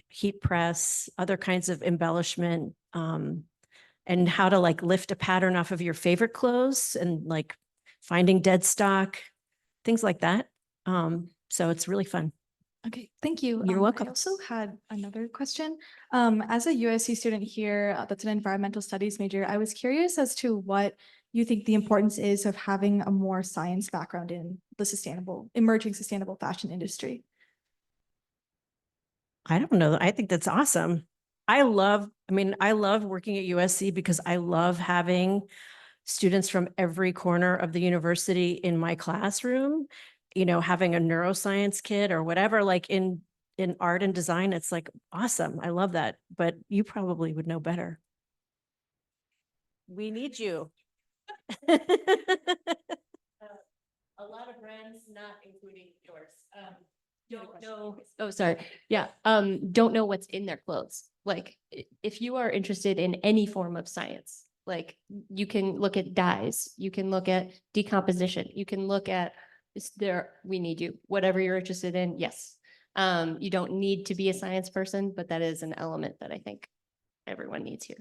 Speaker 10: heat press, other kinds of embellishment, and how to like lift a pattern off of your favorite clothes and like finding dead stock, things like that. So it's really fun.
Speaker 12: Okay, thank you.
Speaker 10: You're welcome.
Speaker 12: I also had another question. As a USC student here, that's an environmental studies major, I was curious as to what you think the importance is of having a more science background in the emerging sustainable fashion industry.
Speaker 10: I don't know. I think that's awesome. I love working at USC because I love having students from every corner of the university in my classroom, having a neuroscience kid or whatever, like in art and design. It's like awesome. I love that. But you probably would know better. We need you. A lot of brands, not including yours.
Speaker 5: Don't know. Oh, sorry. Yeah. Don't know what's in their clothes. Like if you are interested in any form of science, like you can look at dyes, you can look at decomposition, you can look at we need you, whatever you're interested in. Yes. You don't need to be a science person, but that is an element that I think everyone needs here.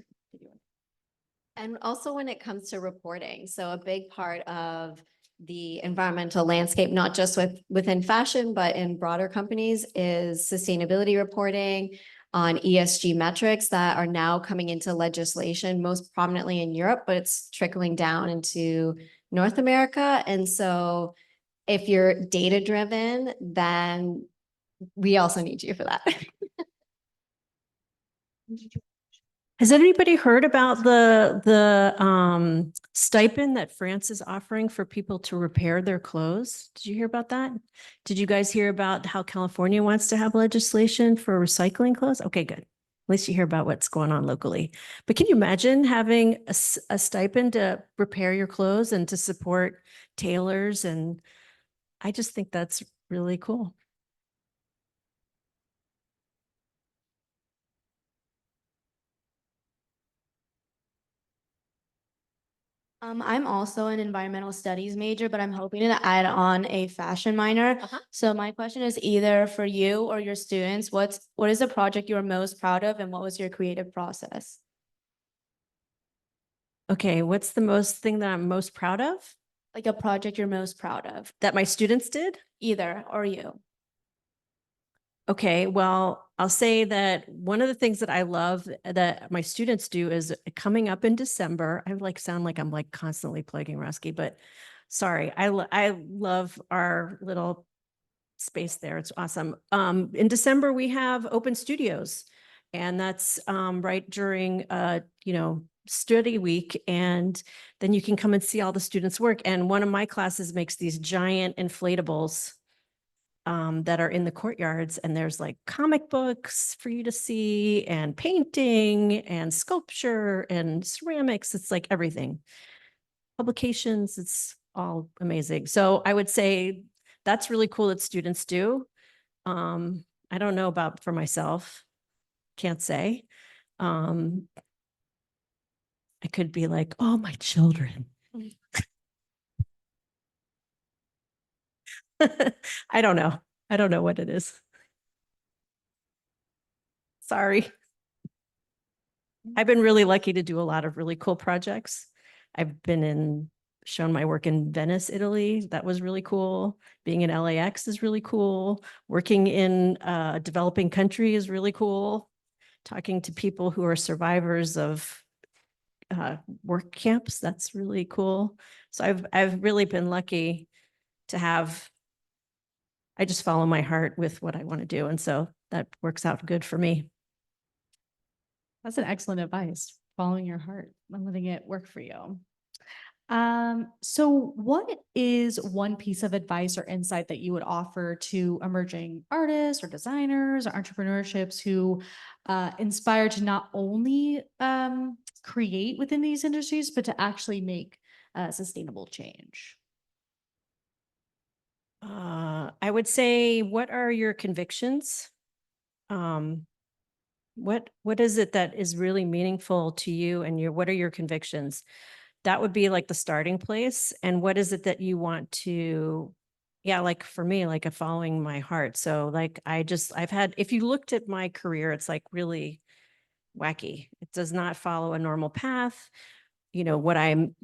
Speaker 4: And also when it comes to reporting, so a big part of the environmental landscape, not just within fashion, but in broader companies, is sustainability reporting on ESG metrics that are now coming into legislation, most prominently in Europe, but it's trickling down into North America. And so if you're data driven, then we also need you for that.
Speaker 10: Has anybody heard about the stipend that France is offering for people to repair their clothes? Did you hear about that? Did you guys hear about how California wants to have legislation for recycling clothes? Okay, good. At least you hear about what's going on locally. But can you imagine having a stipend to repair your clothes and to support tailors? And I just think that's really cool.
Speaker 11: I'm also an environmental studies major, but I'm hoping to add on a fashion minor. So my question is either for you or your students, what is the project you are most proud of and what was your creative process?
Speaker 10: Okay, what's the most thing that I'm most proud of
Speaker 11: Like a project you're most proud of,
Speaker 10: that my students did?
Speaker 11: either or you.
Speaker 10: Okay, well, I'll say that one of the things that I love that my students do is coming up in December. I like sound like I'm like constantly plugging Rusky, but sorry, I love our little space there. It's awesome. In December we have open studios, and that's right during study week, and then you can come and see all the students work. And one of my classes makes these giant inflatables that are in the courtyards, and there's like comic books for you to see and painting and sculpture and ceramics. It's like everything. Publications, it's all amazing. So I would say that's really cool that students do. I don't know about for myself, can't say. I could be like, oh, my children. I don't know. I don't know what it is. Sorry. I've been really lucky to do a lot of really cool projects. I've shown my work in Venice, Italy. That was really cool. Being in LAX is really cool. Working in a developing country is really cool. Talking to people who are survivors of work camps, that's really cool. So I've really been lucky to have, I just follow my heart with what I want to do. And so that works out good for me.
Speaker 2: That's an excellent advice, following your heart and letting it work for you. So what is one piece of advice or insight that you would offer to emerging artists or designers or entrepreneurships who inspire to not only create within these industries, but to actually make sustainable change?
Speaker 10: I would say, what are your convictions? What is it that is really meaningful to you, and what are your convictions? That would be like the starting place. And what is it that you want to, like for me, like following my heart. So like, if you looked at my career, it's like really wacky. It does not follow a normal path. What I'm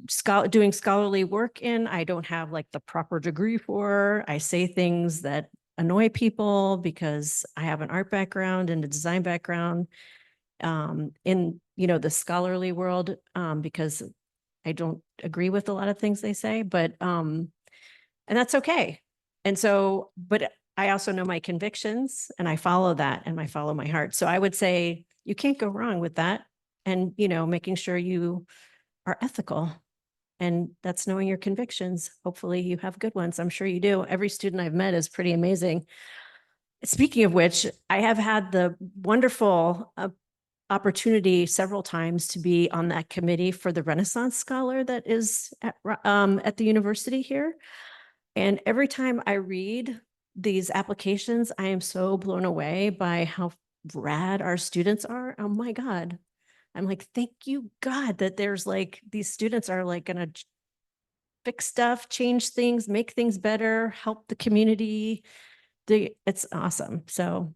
Speaker 10: doing scholarly work in, I don't have like the proper degree for. I say things that annoy people because I have an art background and a design background in, the scholarly world, because I don't agree with a lot of things they say, but, and that's okay. And so, but I also know my convictions and I follow that and I follow my heart. So I would say you can't go wrong with that. And, making sure you are ethical, and that's knowing your convictions. Hopefully you have good ones. I'm sure you do. Every student I've met is pretty amazing. Speaking of which, I have had the wonderful opportunity several times to be on that committee for the Renaissance Scholar that is at the university here. And every time I read these applications, I am so blown away by how rad our students are. Oh my God. I'm like, thank you, God, that there's like, these students are like gonna fix stuff, change things, make things better, help the community. It's awesome. So.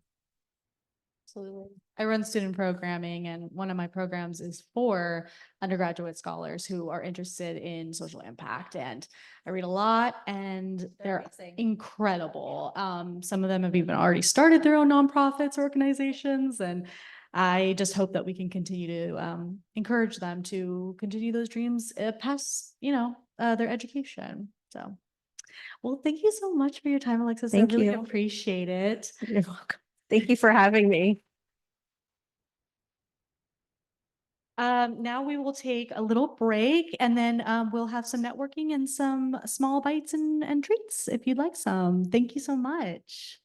Speaker 2: Absolutely. I run student programming, and one of my programs is for undergraduate scholars who are interested in social impact. And I read a lot, and they're incredible. Some of them have even already started their own nonprofits, organizations, and I just hope that we can continue to encourage them to continue those dreams past, their education. So, well, thank you so much for your time, Alexis.
Speaker 10: Thank
Speaker 2: I really
Speaker 10: you.
Speaker 2: appreciate it.
Speaker 10: You're welcome. Thank you for having me.
Speaker 2: Now we will take a little break and then we'll have some networking and some small bites and treats if you'd like some. Thank you so much.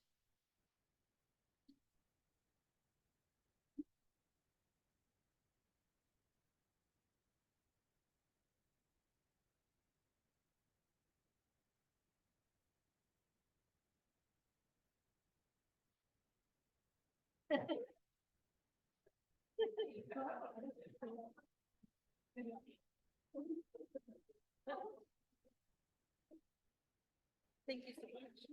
Speaker 2: Thank you so much.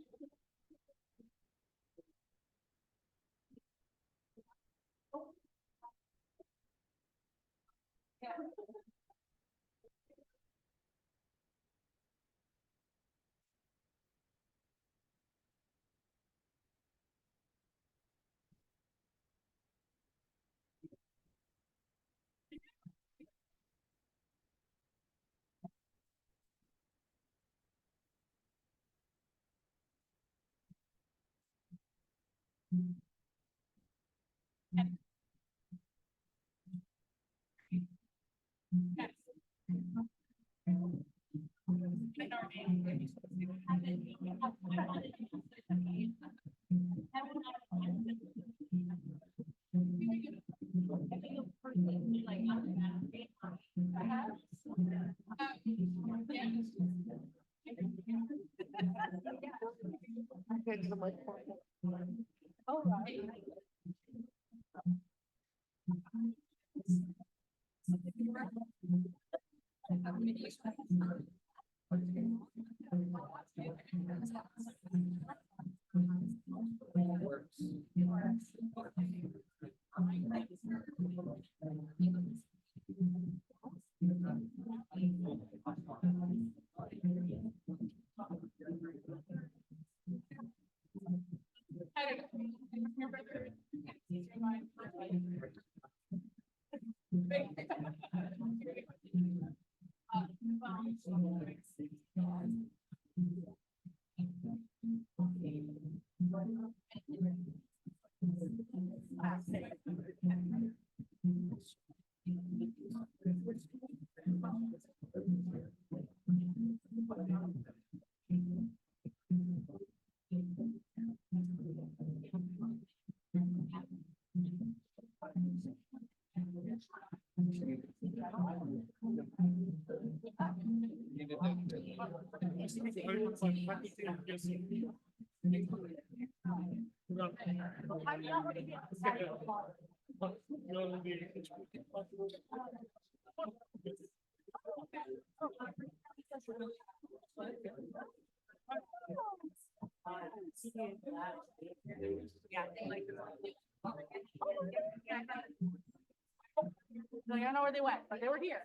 Speaker 1: I don't know where they went, but they were here.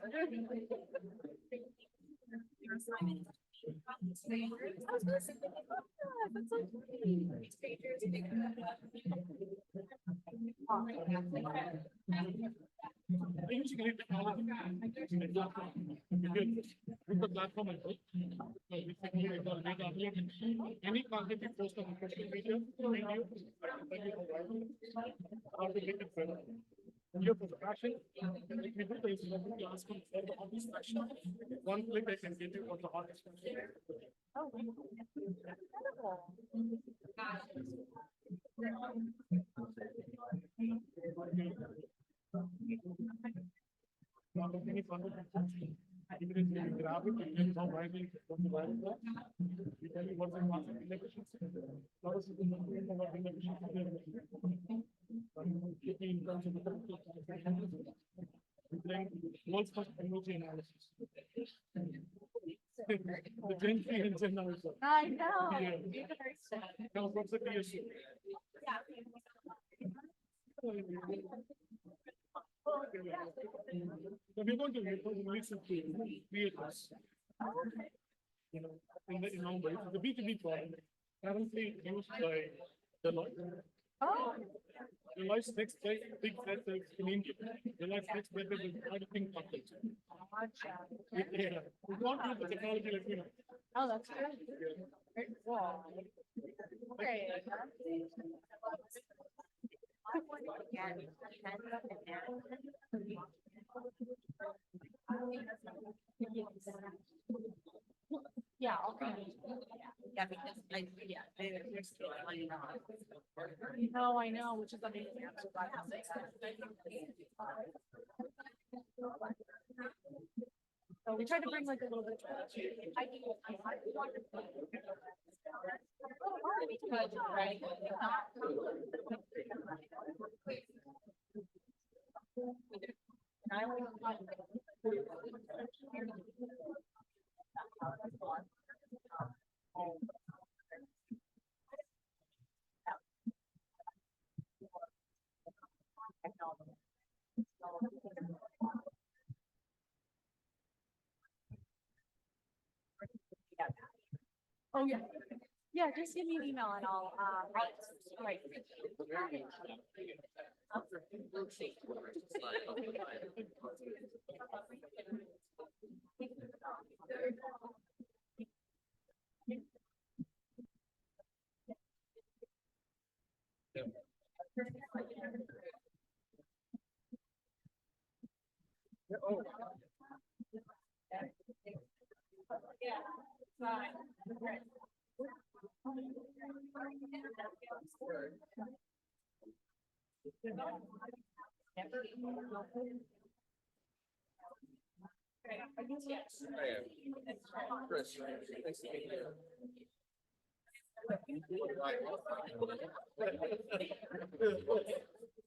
Speaker 13: Any content you post on social media, video, how to make it better. Your passion, like we do this, we ask them for the hobby section. One click I can get you on the hobby section. Any content even if you grab it, you can how widely from the viral, we tell you what's the concept inefficiency, what is the what inefficiency, in terms of the world's first emoji analysis. The Gen 3 and Gen analysis.
Speaker 1: I know.
Speaker 13: Yeah. Now, what's the PSU? So we're going to listen to creators. You know, in our way, the B2B problem currently used by Deloitte. Your life's next big fest is in India. Your life's next big is in Pink Conference. Yeah. If you want to use the technology, let me know.
Speaker 1: Oh, that's good. Wow. Great. Yeah. Yeah, because no, I know, which is amazing. So we tried to bring like a little bit. Oh, yeah. Yeah, just give me an email and I'll, right.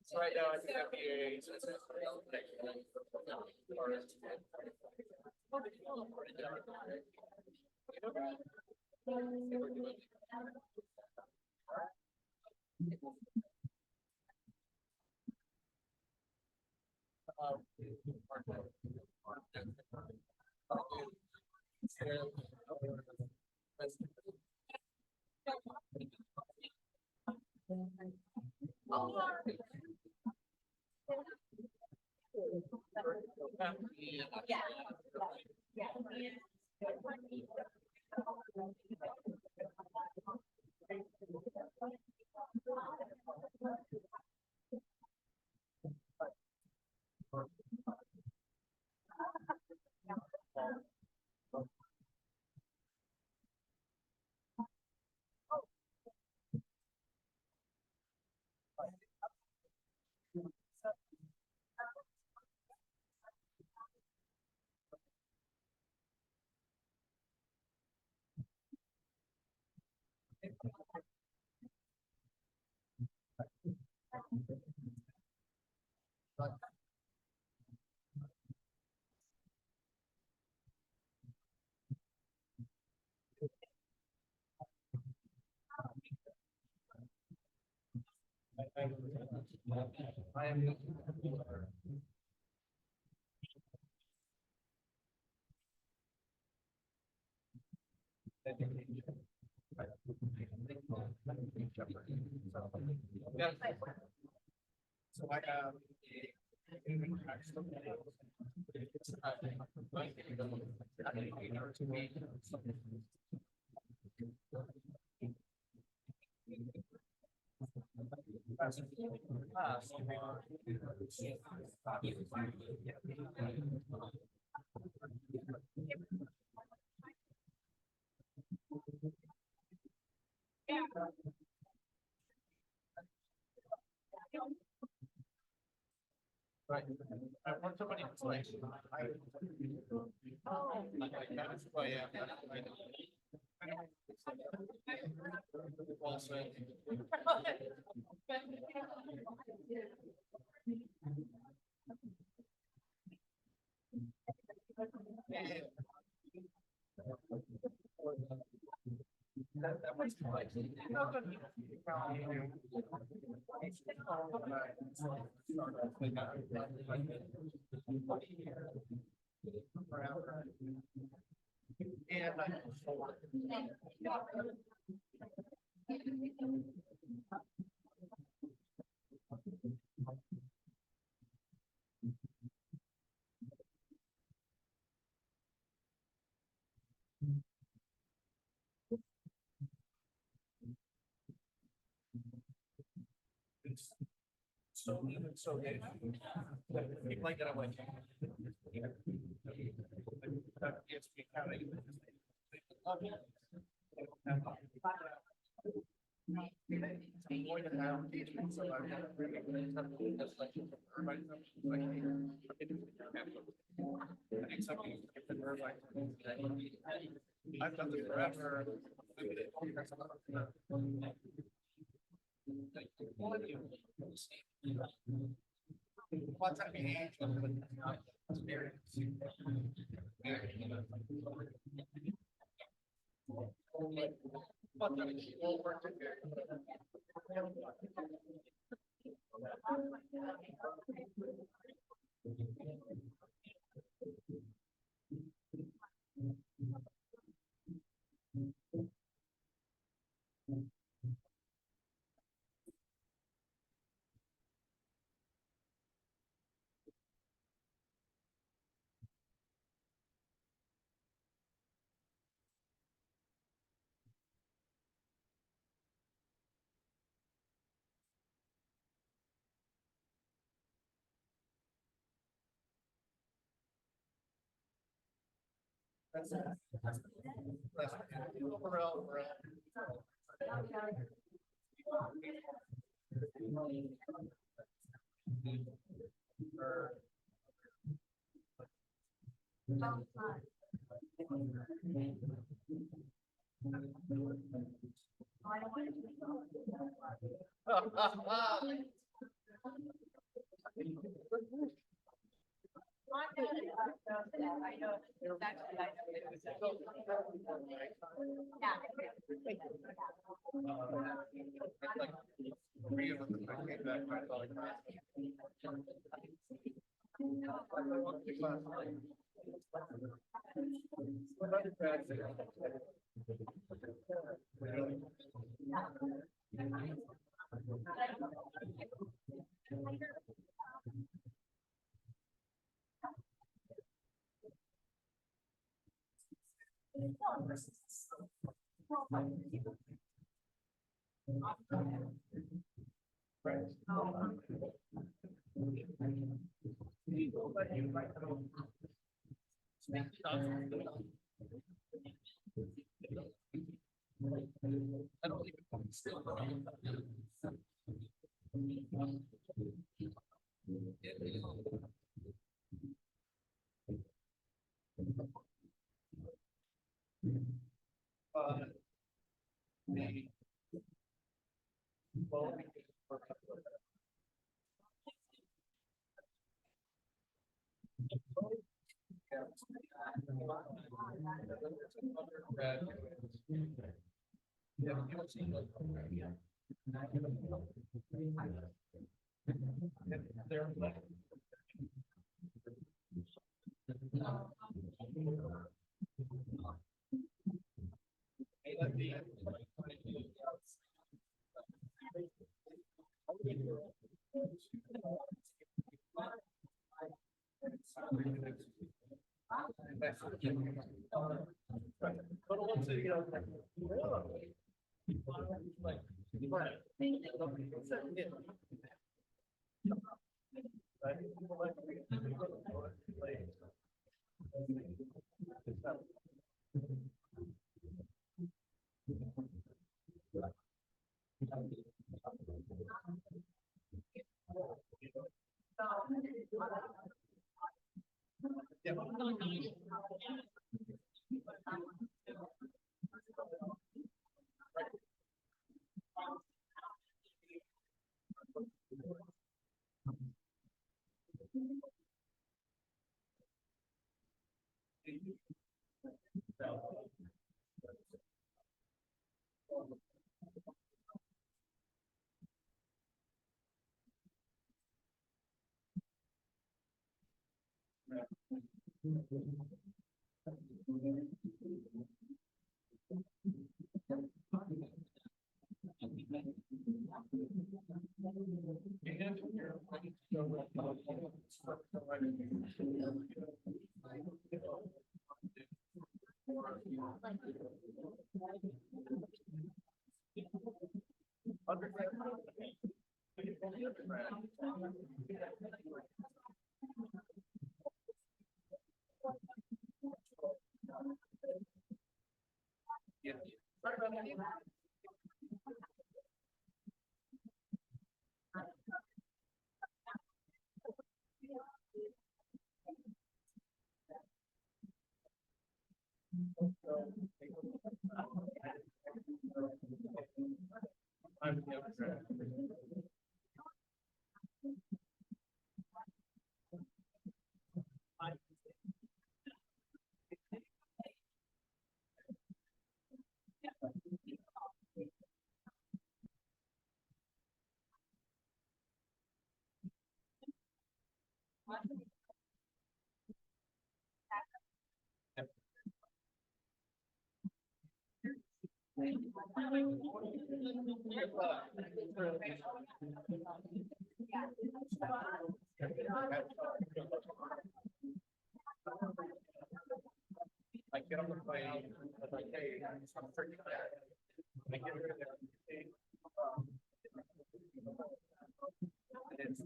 Speaker 13: So right now, I think FDA. I am. So I have right. I want somebody to like. That's who I am. Also. That was like. And So you might get away. I've done this forever. What type of age? Like get on the plane, I was like, hey, I'm freaking out. I get rid of everything. And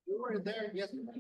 Speaker 13: you were there yesterday.